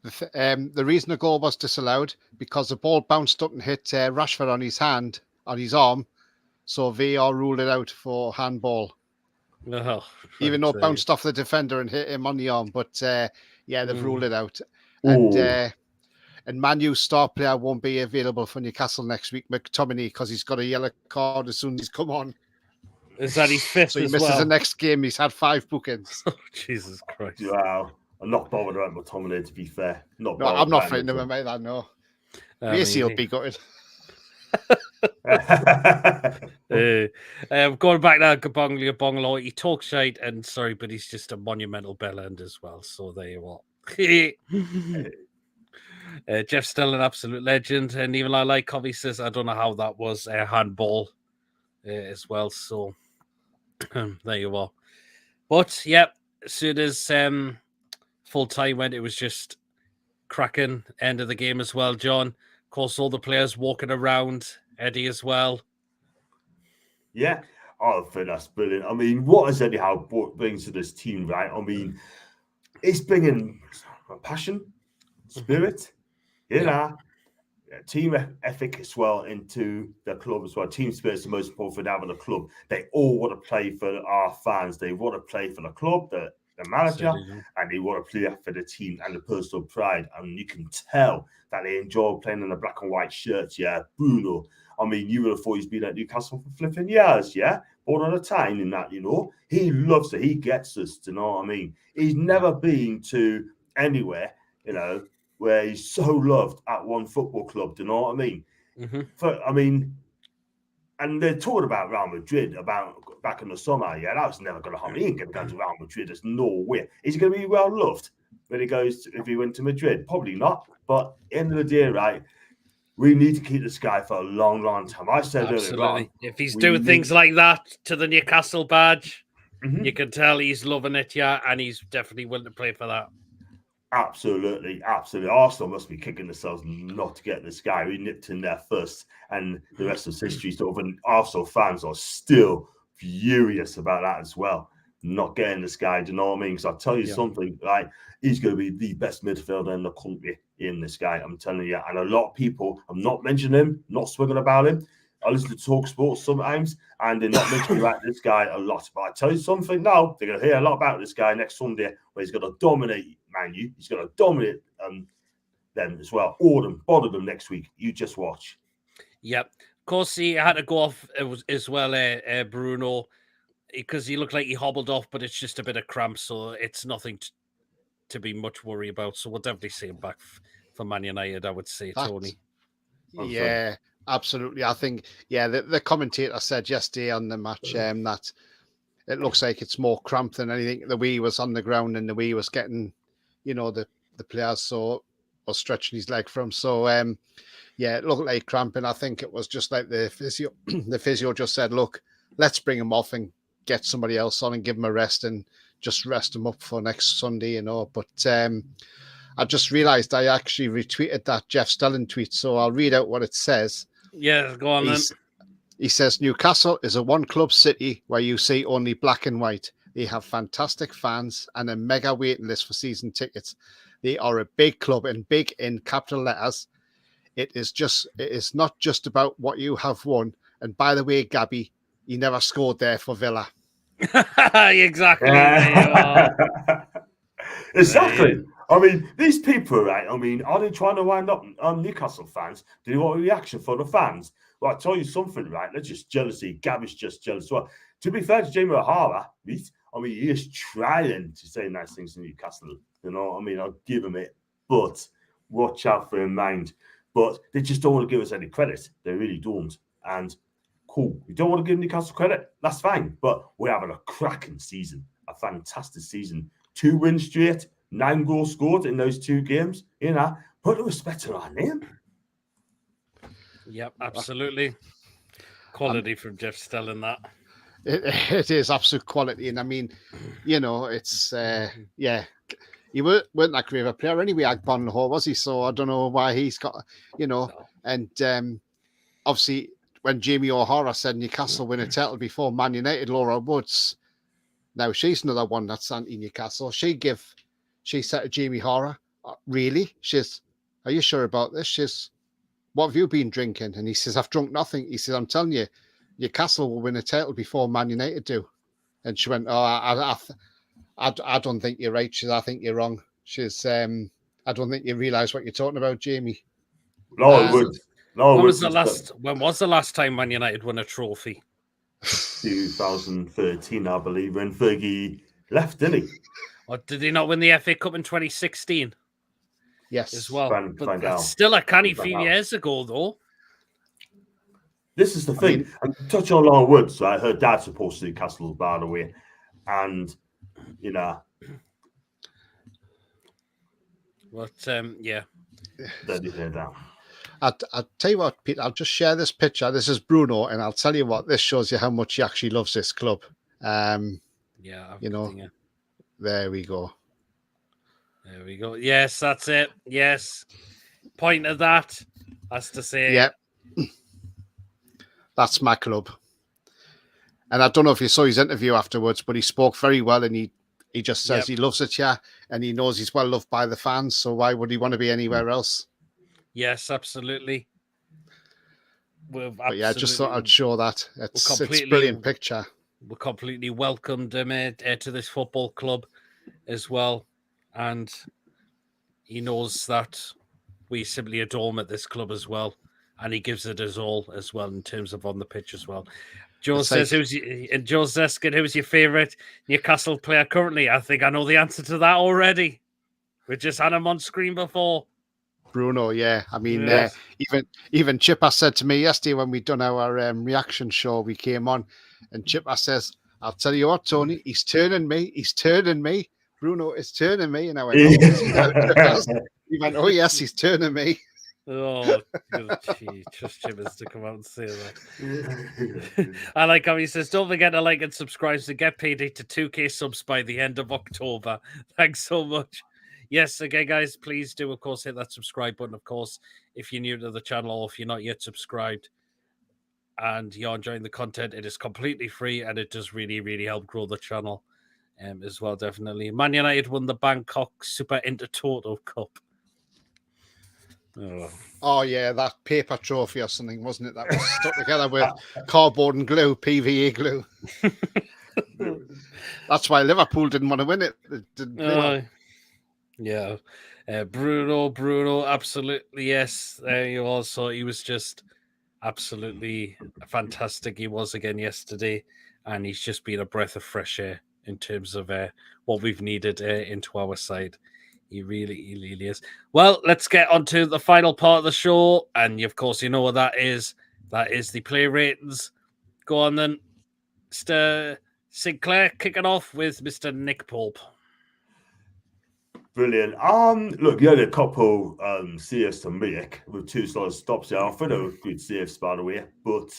The reason the goal was disallowed because the ball bounced up and hit Rashford on his hand, on his arm. So VAR ruled it out for handball. Oh, even though it bounced off the defender and hit him on the arm. But yeah, they've ruled it out. And Man U's star player won't be available for Newcastle next week, McTominay, because he's got a yellow card as soon as he's come on. Is that his fifth? So he misses the next game. He's had 5 bookings. Oh, Jesus Christ! Wow, I'm not bothered about McTominay, to be fair. I'm not frightened of him either. No, Macy will be gutted. Going back now, Bongolo, he talks shite and sorry, but he's just a monumental bellend as well. So there you are. Jeff's still an absolute legend, and even I like Covey says I don't know how that was a handball as well. So there you are. But yeah, as soon as full time went, it was just cracking end of the game as well. John, of course, all the players walking around. Eddie as well. Yeah, I think that's brilliant. I mean, what has Eddie Howe brings to this team, right? I mean, it's bringing passion, spirit, team ethic as well into the club as well. Team spirit is the most important thing out of the club. They all want to play for our fans. They want to play for the club, the manager, and they want to play for the team and the personal pride. And you can tell that they enjoy playing in the black and white shirts. Yeah, Bruno. I mean, you would have thought he's been at Newcastle for flipping years, yeah? All of the time in that, you know. He loves it. He gets us, you know what I mean? He's never been to anywhere, you know, where he's so loved at one football club, do you know what I mean? And they're talking about Real Madrid about back in the summer. Yeah, that was never going to happen. He ain't going to go to Real Madrid. There's no way. Is he going to be well loved when he goes if he went to Madrid? Probably not. But end of the day, right? We need to keep this guy for a long, long time. I said earlier on, if he's doing things like that to the Newcastle badge, you can tell he's loving it, yeah, and he's definitely willing to play for that. Absolutely. Arsenal must be kicking themselves not to get this guy. We nipped in there first, and the rest of history. And Arsenal fans are still furious about that as well. Not getting this guy, do you know what I mean? Because I'll tell you something, like, he's going to be the best midfielder in the country in this guy, I'm telling you. And a lot of people, I'm not mentioning him, not swinging about him. I listen to Talk Sports sometimes, and they're not mentioning about this guy a lot. But I tell you something now, they're going to hear a lot about this guy next Sunday, where he's going to dominate Man U. He's going to dominate them as well. Order them next week. You just watch. Yep. Of course, he had to go off as well, Bruno, because he looked like he hobbled off, but it's just a bit of cramp, so it's nothing to be much worry about. So we'll definitely see him back for Man United, I would say, Tony. Yeah. Absolutely. I think, the commentator said yesterday on the match that it looks like it's more cramped than anything. The way he was on the ground and the way he was getting, the players was stretching his leg from. So, it looked like cramping. I think it was just like the physio. The physio just said, look, let's bring him off and get somebody else on and give him a rest and just rest him up for next Sunday, But I just realised I actually retweeted that Jeff Stelling tweet, so I'll read out what it says. Yeah, go on then. He says, Newcastle is a one-club city where you see only black and white. They have fantastic fans and a mega waiting list for season tickets. They are a big club, and big in capital letters. It is not just about what you have won. And by the way, Gabby, you never scored there for Villa. Exactly. Exactly. I mean, these people, right? I mean, are they trying to wind up Newcastle fans? Do you want a reaction for the fans? Well, I'll tell you something, right? They're just jealousy. Gabby's just jealous. Well, to be fair to Jamie O'Hara, right? I mean, he is trying to say nice things to Newcastle. You know, I mean, I'll give him it, but watch out for him, mind. But they just don't want to give us any credit. They really don't. And cool, we don't want to give Newcastle credit. That's fine. But we're having a cracking season, a fantastic season. 2 wins straight. 9 goals scored in those 2 games, put the respect on our name. Yep, absolutely. Quality from Jeff Stelling, that. It is absolute quality. And I mean, it's, he weren't that great of a player anyway, Agbonlahor, was he? So I don't know why he's got, and obviously when Jamie O'Hara said Newcastle win a title before Man United, Laura Woods, now she's another one that's anti-Newcastle. She said to Jamie O'Hara, really? Are you sure about this? What have you been drinking? And he says, I've drunk nothing. He says, I'm telling you, Newcastle will win a title before Man United do. And she went, I don't think you're right. She says, I think you're wrong. She's, I don't think you realise what you're talking about, Jamie. No, it would. No, when was the last time Man United won a trophy? 2013, I believe, when Fergie left, didn't he? Or did he not win the FA Cup in 2016? Yes. As well. But that's still a canny few years ago, though. This is the thing. And touch on Laura Woods, right? Her dad supports to Newcastle, by the way. And, But, yeah. There you hear that. I'll tell you what, Pete, I'll just share this picture. This is Bruno, and I'll tell you what, this shows you how much he actually loves this club. Yeah. There we go. There we go. Yes, that's it. Yes. Point of that, as to say. Yep. That's my club. And I don't know if you saw his interview afterwards, but he spoke very well, and he just says he loves it, and he knows he's well loved by the fans, so why would he want to be anywhere else? Yes, absolutely. But yeah, I just thought I'd show that. It's a brilliant picture. We completely welcomed him to this football club as well. And he knows that we simply adore him at this club as well. And he gives it his all as well in terms of on the pitch as well. Joe says, Joe's asking, who's your favourite Newcastle player currently? I think I know the answer to that already. We just had him on screen before. Bruno, yeah. I mean, even Chipper said to me yesterday when we'd done our reaction show, we came on, and Chipper says, I'll tell you what, Tony, he's turning me. Bruno is turning me. And I went, he went, oh, yes, he's turning me. Oh, gee, trust Chippers to come out and say that. I like how he says, don't forget to like and subscribe to get payday to 2K subs by the end of October. Thanks so much. yes, again, guys, please do, of course, hit that subscribe button, of course, if you're new to the channel or if you're not yet subscribed and you're enjoying the content. It is completely free and it does really, really help grow the channel as well, definitely. Man United won the Bangkok Super Intertoto Cup. Oh, yeah, that paper trophy or something, wasn't it? That was stuck together with cardboard and glue, PVA glue. That's why Liverpool didn't want to win it. They didn't play well. Yeah. Bruno, absolutely, yes. You also, he was just absolutely fantastic. He was again yesterday, and he's just been a breath of fresh air in terms of what we've needed into our side. He really is. Well, let's get on to the final part of the show. And of course, you know what that is. That is the play ratings. Go on then, Mr. Sinclair, kicking off with Mr. Nick Pope. Brilliant. Look, you had a couple saves to make with 2 solid stops there. I thought they were good saves, by the way, but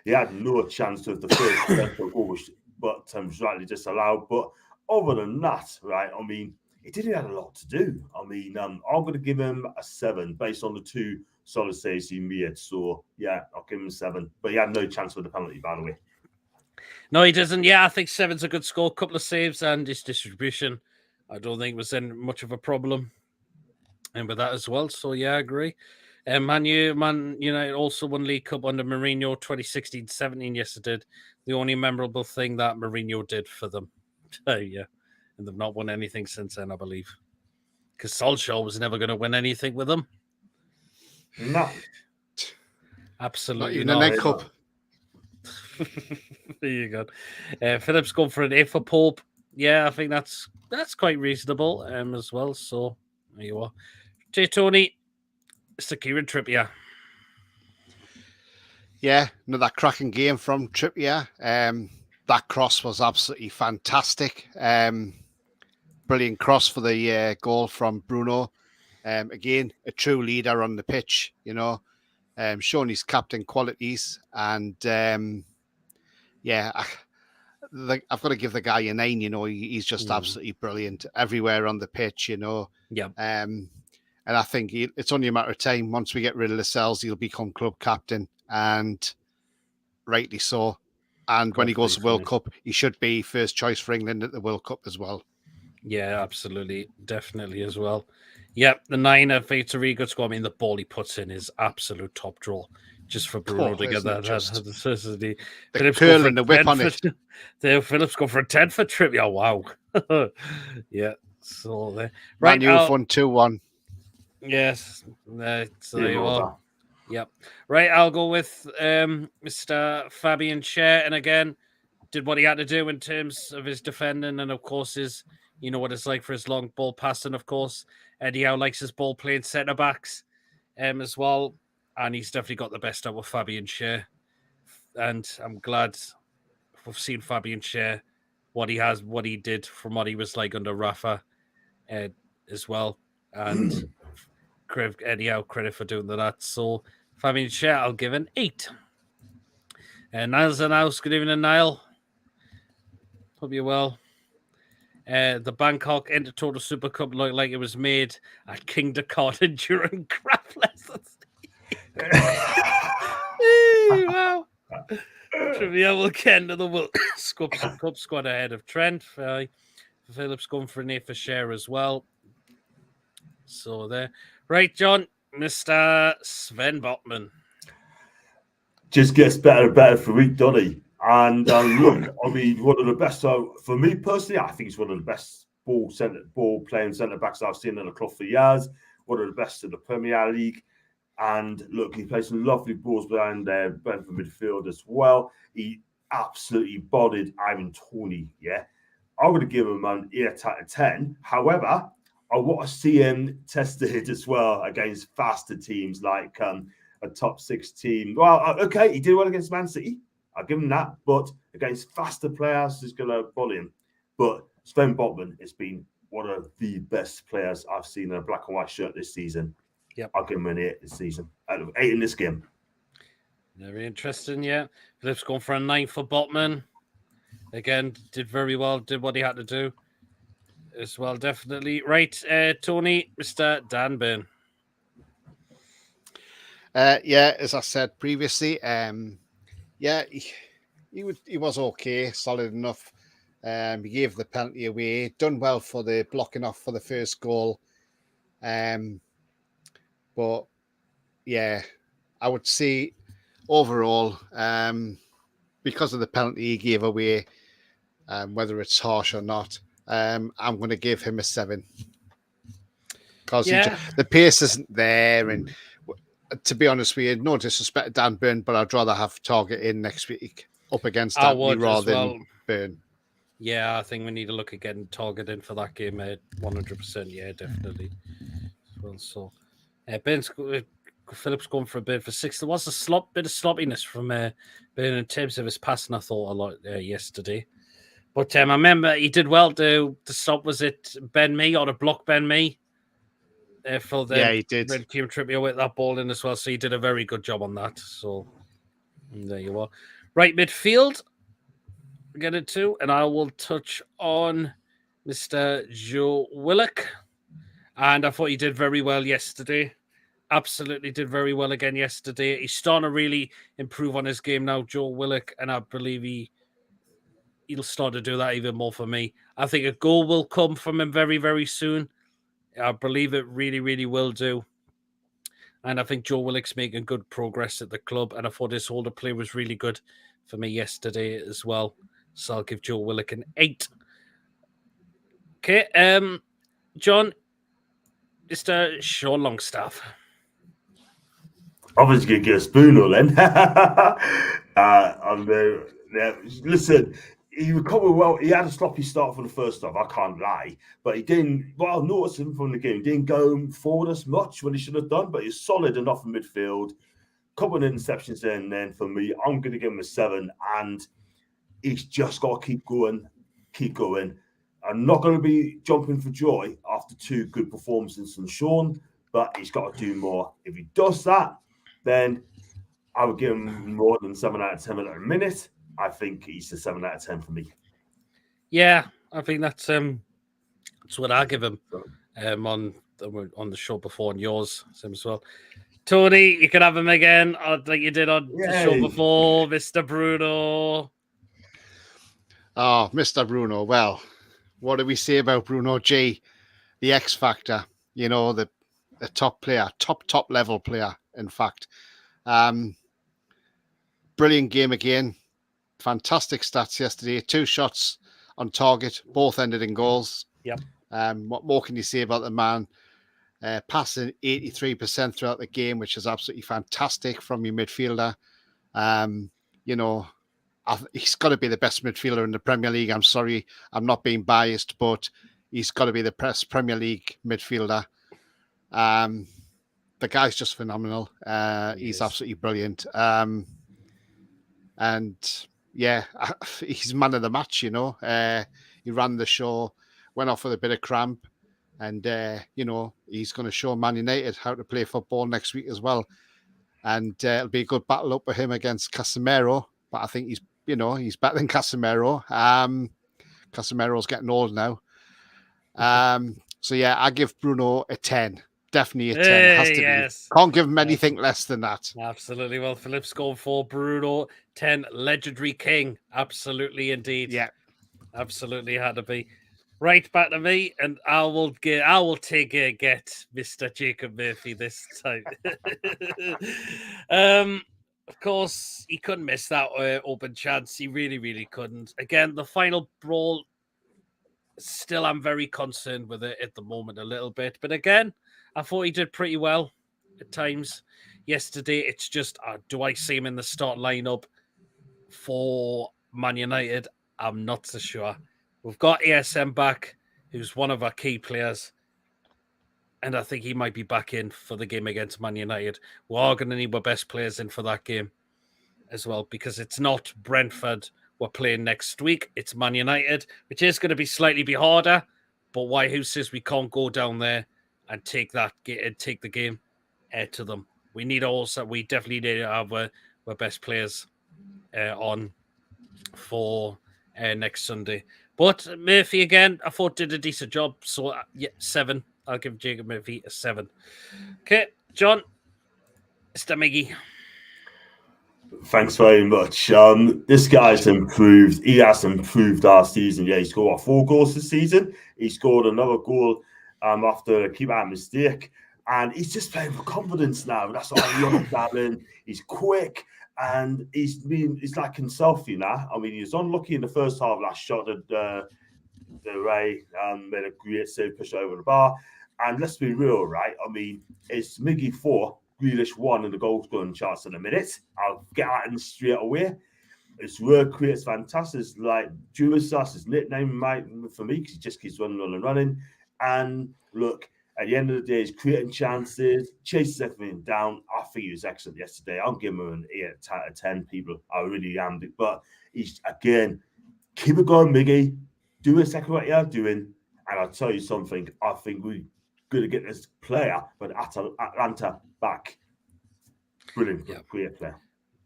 he had no chance with the first goal, but was rightly disallowed. But other than that, right, I mean, he didn't have a lot to do. I mean, I'm going to give him a 7 based on the 2 solid saves he made. So, yeah, I'll give him a 7. But he had no chance with the penalty, by the way. No, he doesn't. Yeah, I think 7's a good score. Couple of saves and his distribution, I don't think was in much of a problem. And with that as well. So, yeah, I agree. Man United also won League Cup under Mourinho 2016-17 yesterday. The only memorable thing that Mourinho did for them. Yeah. And they've not won anything since then, I believe. Because Solskjaer was never going to win anything with them. No. Absolutely not. Even a cup. There you go. Phillips going for an A for Pope. Yeah, I think that's quite reasonable as well. So, there you are. J. Tony, Mr. Kieran Trippier. Yeah, another cracking game from Trippier. That cross was absolutely fantastic. Brilliant cross for the goal from Bruno. Again, a true leader on the pitch, showing his captain qualities. And yeah, I've got to give the guy a 9. He's just absolutely brilliant everywhere on the pitch. Yeah. And I think it's only a matter of time. Once we get rid of Lascelles, he'll become club captain, and rightly so. And when he goes to the World Cup, he should be first choice for England at the World Cup as well. Yeah, absolutely. Definitely as well. Yep, the 9, I think it's a really good score. I mean, the ball he puts in is absolute top draw. Just for Bruno to get that. The curl and the whip on it. Phillips go for a 10 for Trippier. Wow. Yeah. So there. Right now, 1-2-1. Yes. So there you are. Yep. Right, I'll go with Mr. Fabian Schär. And again, did what he had to do in terms of his defending. And of course, you know what it's like for his long ball passing, of course. Eddie Howe likes his ball playing centre-backs as well. And he's definitely got the best out of Fabian Schär. And I'm glad we've seen Fabian Schär, what he did from what he was like under Rafa as well. And Eddie Howe credit for doing that. So Fabian Schär, I'll give an 8. And Niles and House, good evening, Niall. Hope you're well. The Bangkok Intertotal Super Cup looked like it was made at King Dakota during craft lessons. Wow. Trivia will get into the World Cup squad ahead of Trent. Phillips going for an A for Schär as well. So there. Right, John, Mr. Sven Botman. Just gets better and better for week, doesn't he? And look, I mean, one of the best. So for me personally, I think he's one of the best ball playing centre backs I've seen in the club for years. One of the best in the Premier League. And look, he plays some lovely balls behind Brentford midfield as well. He absolutely bodied Ivan Toney. Yeah, I'm going to give him an 8 out of 10. However, I want to see him tested as well against faster teams like a top 6 team. Well, okay, he did well against Man City. I'll give him that. But against faster players, he's going to body him. But Sven Botman has been one of the best players I've seen in a black and white shirt this season. Yep. I'll give him an 8 this season. Out of 8 in this game. Very interesting, yeah. Phillips going for a 9 for Botman. Again, did very well, did what he had to do. as well, definitely. Right, Tony, Mr. Dan Byrne. Yeah, as I said previously, yeah, he was okay, solid enough. He gave the penalty away, done well for the blocking off for the first goal. But yeah, I would say overall, because of the penalty he gave away, whether it's harsh or not, I'm going to give him a 7 because the pace isn't there. And to be honest with you, no disrespect to Dan Byrne, but I'd rather have Target in next week up against Anthony rather than Byrne. Yeah, I think we need to look at getting Target in for that game. 100%. Yeah, definitely. Well, so Phillips going for a bid for 6. There was a bit of sloppiness from Byrne in terms of his passing, I thought, a lot yesterday. But I remember he did well to stop. Was it Ben Mee or to block Ben Mee? For the he did. Red Team Trippier with that ball in as well. So he did a very good job on that. So there you are. Right midfield. Get it too, and I will touch on Mr. Joe Willock. And I thought he did very well yesterday. Absolutely did very well again yesterday. He's starting to really improve on his game now, Joe Willock, and I believe he'll start to do that even more for me. I think a goal will come from him very, very soon. I believe it really, really will do. And I think Joe Willock's making good progress at the club. And I thought his holder play was really good for me yesterday as well. So I'll give Joe Willock an 8. Okay, John, Mr. Sean Longstaff. Obviously, going to give us Bruno then. Listen, he recovered well. He had a sloppy start for the first half, I can't lie. But he didn't, well, I noticed him from the game. He didn't go forward as much when he should have done, but he's solid enough in midfield. Couple of interceptions there, and then for me, I'm going to give him a 7. And he's just got to keep going. I'm not going to be jumping for joy after 2 good performances from Sean, but he's got to do more. If he does that, then I would give him more than 7 out of 10 at a minute. I think he's a 7 out of 10 for me. Yeah, I think that's what I give him on the show before, and yours same as well. Tony, you can have him again, like you did on the show before, Mr. Bruno. Oh, Mr. Bruno. Well, what do we say about Bruno G? The X factor, you know, the top player, top level player, in fact. Brilliant game again. Fantastic stats yesterday. 2 shots on target, both ended in goals. Yep. What more can you say about the man? Passing 83% throughout the game, which is absolutely fantastic from your midfielder. You know, he's got to be the best midfielder in the Premier League. I'm sorry, I'm not being biased, but he's got to be the best Premier League midfielder. The guy's just phenomenal. He's absolutely brilliant. And yeah, he's man of the match, you know. He ran the show, went off with a bit of cramp, and you know, he's going to show Man United how to play football next week as well. And it'll be a good battle up with him against Casemiro. But I think he's better than Casemiro. Casemiro's getting old now. So yeah, I give Bruno a 10. Definitely a 10. Has to be. Can't give him anything less than that. Absolutely. Well, Philip's going for Bruno 10, legendary king. Absolutely, indeed. Yeah, absolutely had to be. Right, back to me, and I will get Mr. Jacob Murphy this time. Of course, he couldn't miss that open chance. He really, really couldn't. Again, the final brawl. Still, I'm very concerned with it at the moment a little bit. But again, I thought he did pretty well at times yesterday. It's just, do I see him in the start lineup for Man United? I'm not so sure. We've got ASM back, who's one of our key players. And I think he might be back in for the game against Man United. We are going to need our best players in for that game as well, because it's not Brentford we're playing next week. It's Man United, which is going to be slightly harder. But who says we can't go down there and take the game to them? We definitely need to have our best players on for next Sunday. But Murphy again, I thought did a decent job. So yeah, 7. I'll give Jacob Murphy a 7. Okay, John, Mr. Miggy. Thanks very much. This guy's improved. He has improved our season. Yeah, he scored 4 goals this season. He scored another goal after a keeper mistake. And he's just playing for confidence now. That's all he understanding. He's quick and he's like himself, you know. I mean, he was unlucky in the first half. Last shot at the Ray made a great save, push over the bar. And let's be real, right? I mean, it's Miggy 4, Grealish 1 in the goal scoring charts in a minute. I'll get that in straight away. His work rate is fantastic. It's like Julius, his nickname for me, because he just keeps running. And look, at the end of the day, he's creating chances, chases everything down. I think he was excellent yesterday. I'm giving him an 8 out of 10, people. I really am. But he's, again, keep it going, Miggy. Do exactly what you're doing. And I'll tell you something. I think we're going to get this player, but Atlanta back. Brilliant. Yep. Great player.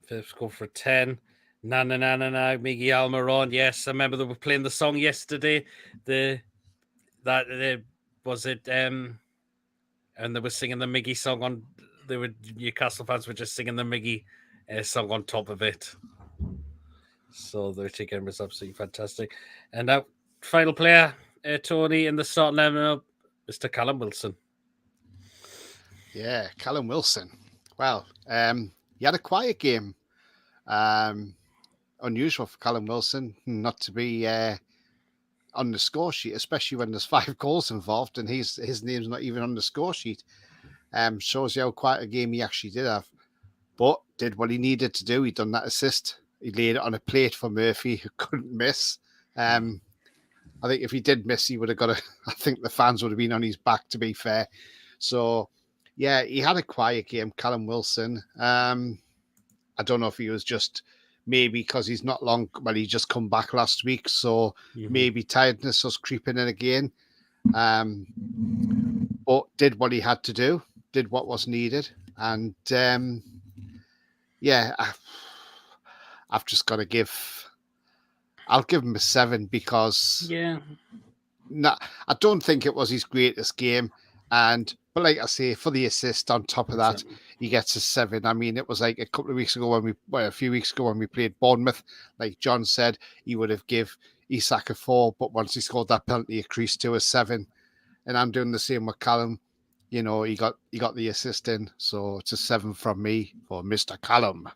First score for 10. Na, Miggy Almiron. Yes, I remember they were playing the song yesterday. And they were singing the Miggy song on. Newcastle fans were just singing the Miggy song on top of it. So the ticket was absolutely fantastic. And now, final player, Tony, in the starting lineup, Mr. Callum Wilson. Yeah, Callum Wilson. Well, he had a quiet game. Unusual for Callum Wilson not to be on the score sheet, especially when there's 5 goals involved and his name's not even on the score sheet. Shows you how quiet a game he actually did have. But did what he needed to do. He done that assist. He laid it on a plate for Murphy, who couldn't miss. I think if he did miss, he would have got I think the fans would have been on his back, to be fair. So, yeah, he had a quiet game, Callum Wilson. I don't know if he was just maybe because he's not long, well, he just come back last week. So maybe tiredness was creeping in again. But did what he had to do, did what was needed. And, yeah, I've just got to I'll give him a 7 because I don't think it was his greatest game. But like I say, for the assist on top of that, he gets a 7. I mean, it was like a few weeks ago when we played Bournemouth, like John said, he would have give Isak a 4, but once he scored that penalty, it increased to a 7. And I'm doing the same with Callum. You know, he got the assist in, so it's a 7 from me for Mr. Callum.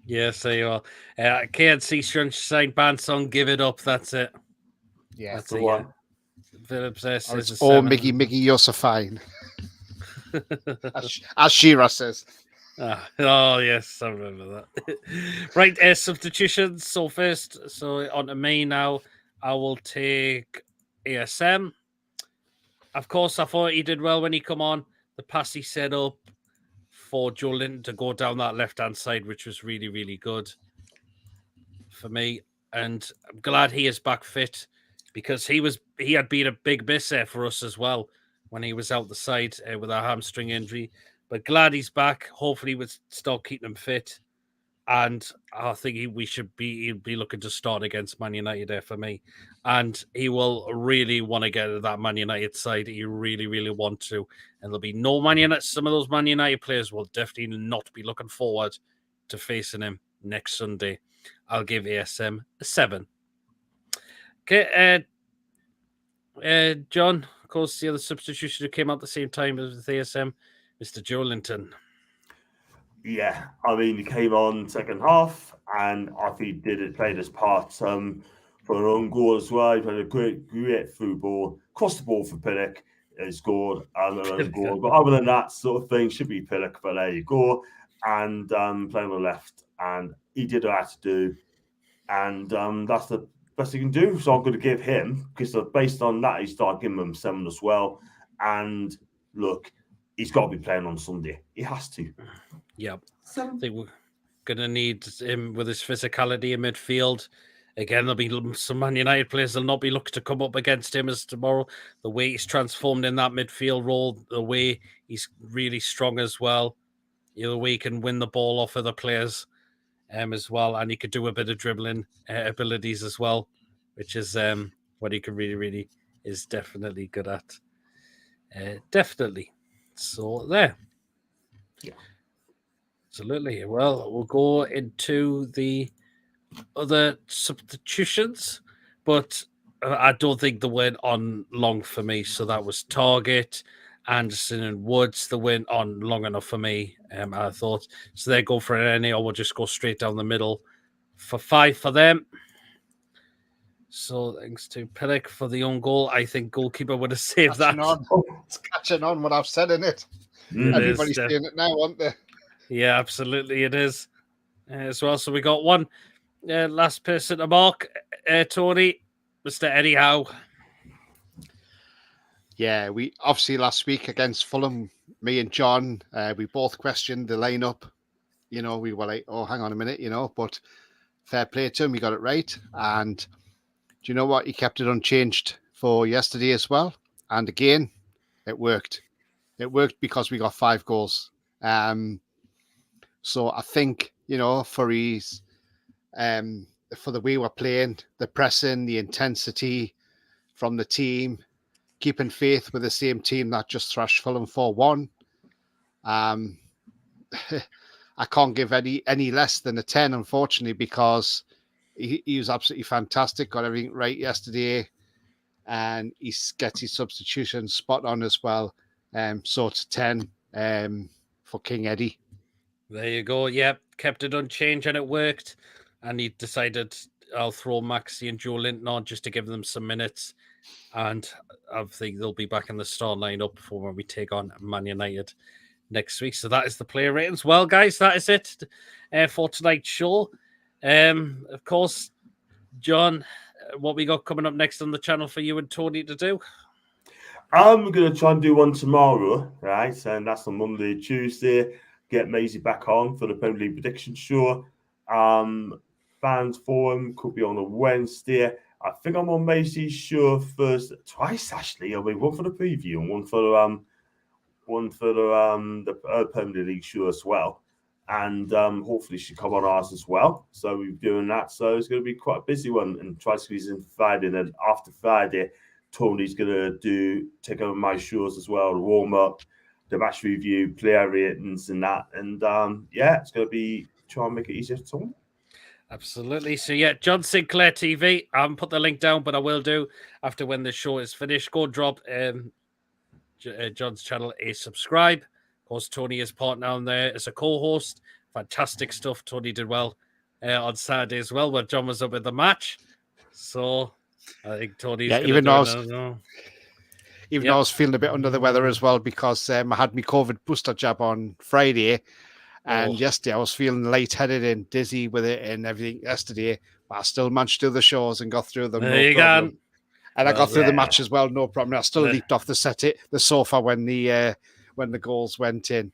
Yes, there you are. KNC Sunshine Band song, Give It Up. That's it. Yeah, that's the one. Phillips says Miggy, you're so fine. as Shearer says. Oh, yes, I remember that. Right, substitutions. So on to me now. I will take ASM. Of course, I thought he did well when he come on. The pass he set up for Joe Linton to go down that left-hand side, which was really, really good for me. And I'm glad he is back fit because he had been a big miss there for us as well when he was out the side with a hamstring injury. But glad he's back. Hopefully we'll start keeping him fit. And I think he'll be looking to start against Man United there for me. And he will really want to get to that Man United side. He really, really want to. And there'll be no Man United. Some of those Man United players will definitely not be looking forward to facing him next Sunday. I'll give ASM a 7. Okay, John, of course, the other substitution who came out at the same time as the ASM, Mr. Joe Linton. Yeah, I mean, he came on second half, and I think he played his part for an own goal as well. He played a great through ball, crossed the ball for Pinnock, he scored an own goal. But other than that sort of thing, should be Pinnock, but there you go. And playing on the left, and he did what he had to do, and that's the best he can do. So I'm going to give him, because based on that, he started giving him 7 as well. And look, he's got to be playing on Sunday. He has to. Yeah, I think we're going to need him with his physicality in midfield. Again, there'll be some Man United players that'll not be looking to come up against him as tomorrow. The way he's transformed in that midfield role, the way he's really strong as well. The way he can win the ball off other players as well. And he could do a bit of dribbling abilities as well, which is what he can really is definitely good at. Definitely. So there. Yeah. Absolutely. Well, we'll go into the other substitutions, but I don't think the win on long for me. So that was Target, Anderson, and Woods. The win on long enough for me. I thought so. They go for any, or we'll just go straight down the middle for 5 for them. So thanks to Pillock for the own goal. I think goalkeeper would have saved that. It's catching on what I've said in it. Mm. Everybody's saying it now, aren't they? Yeah, absolutely, it is as well. So we got one last person to mark, Tony, Mr. Eddie Howe. Yeah, we obviously last week against Fulham, me and John, we both questioned the lineup. You know, we were like, oh, hang on a minute, you know, but fair play to him, he got it right. And do you know what? He kept it unchanged for yesterday as well. And again, it worked. It worked because we got 5 goals. So I think, you know, for his for the way we're playing, the pressing, the intensity from the team, keeping faith with the same team that just thrashed Fulham 4-1. I can't give any less than a 10, unfortunately, because he was absolutely fantastic, got everything right yesterday, and he gets his substitution spot on as well. So it's a 10 for King Eddie. There you go. Yep, kept it unchanged and it worked. And he decided I'll throw Maxi and Joe Linton on just to give them some minutes. And I think they'll be back in the start lineup for when we take on Man United next week. So that is the player ratings. Well, guys, that is it for tonight's show. Of course, John, what we got coming up next on the channel for you and Tony to do? I'm going to try and do one tomorrow, right? And that's on Monday, Tuesday. Get Maisie back on for the Premier League prediction show. Fans forum could be on a Wednesday. I think I'm on Maisie's show first twice actually. I'll be one for the preview and one for the Premier League show as well. And hopefully she'll come on ours as well. So we're doing that. So it's going to be quite a busy one and try to squeeze in Friday. And then after Friday, Tony's going to take over my shows as well, the warm up, the match review, player ratings, and that. And it's going to be try and make it easier for Tony. Absolutely. So yeah, John Sinclair TV. I haven't put the link down, but I will do after when the show is finished. Go drop John's channel a subscribe. Of course, Tony is part down there as a co-host. Fantastic stuff. Tony did well on Saturday as well, where John was up at the match. So I think Tony's even though I was feeling a bit under the weather as well because I had my COVID booster jab on Friday. And yesterday I was feeling lightheaded and dizzy with it and everything yesterday, but I still managed to do the shows and got through them. No problem. And I got through the match as well, no problem. I still leaped off the sofa when the goals went in.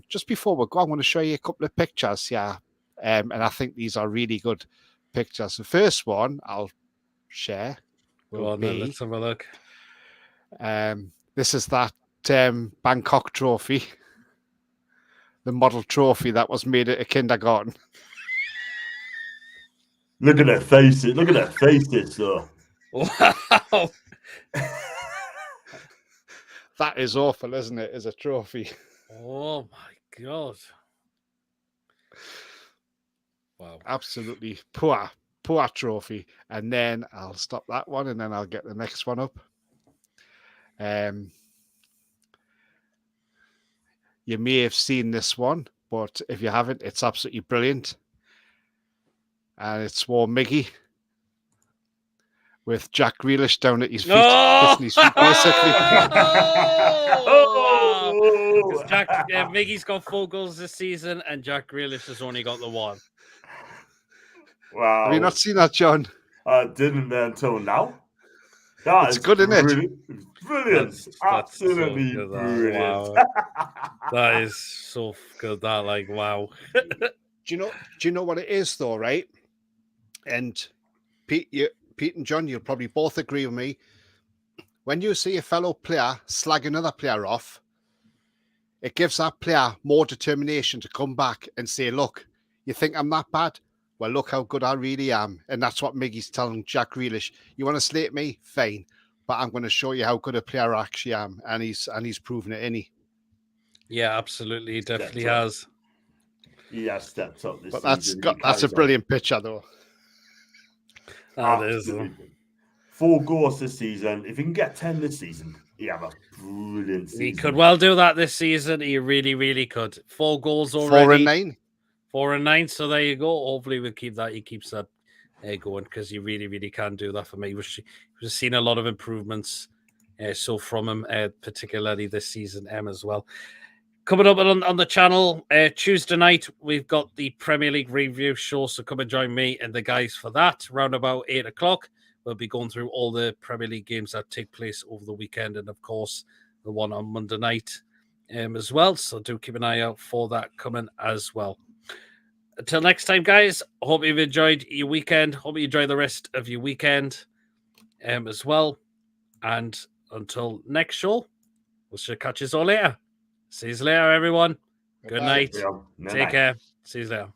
Just before we go, I want to show you a couple of pictures here. And I think these are really good pictures. The first one I'll share. Go on, then, let's have a look. This is that Bangkok trophy. The model trophy that was made at a kindergarten. Look at their faces. Look at their faces, though. Wow. That is awful, isn't it, as a trophy? Oh, my God. Wow. Absolutely poor trophy. And then I'll stop that one and then I'll get the next one up. You may have seen this one, but if you haven't, it's absolutely brilliant. And it's War Miggy with Jack Grealish down at his feet. Oh! His feet basically. Wow. Miggy's got 4 goals this season and Jack Grealish has only got the 1. Wow. Have you not seen that, John? I didn't until now. It's good, isn't it? Brilliant. Absolutely so brilliant. Wow. That is so good. That, like, wow. Do you know what it is, though, right? And Pete and John, you'll probably both agree with me. When you see a fellow player slag another player off, it gives that player more determination to come back and say, look, you think I'm that bad? well, look how good I really am. And that's what Miggy's telling Jack Grealish. You want to slate me? Fine. But I'm going to show you how good a player I actually am. And he's proven it, innit? Yeah, absolutely. He definitely Stepped up. has. He has stepped up this But season. that's a brilliant picture, though. That is. Absolutely. 4 goals this season. If he can get 10 this season, he have a brilliant season. He could well do that this season. He really, really could. 4 goals already. 4 and 9. 4 and 9. So there you go. Hopefully we'll keep that. He keeps that going because he really, really can do that for me. We've seen a lot of improvements so from him, particularly this season as well. Coming up on the channel Tuesday night, we've got the Premier League review show. So come and join me and the guys for that. Around about 8 o'clock. We'll be going through all the Premier League games that take place over the weekend. And of course, the one on Monday night as well. So do keep an eye out for that coming as well. Until next time, guys, hope you've enjoyed your weekend. Hope you enjoy the rest of your weekend as well. And until next show, we'll catch you all later. See you later, everyone. Good night. Yeah. Take care. See you later.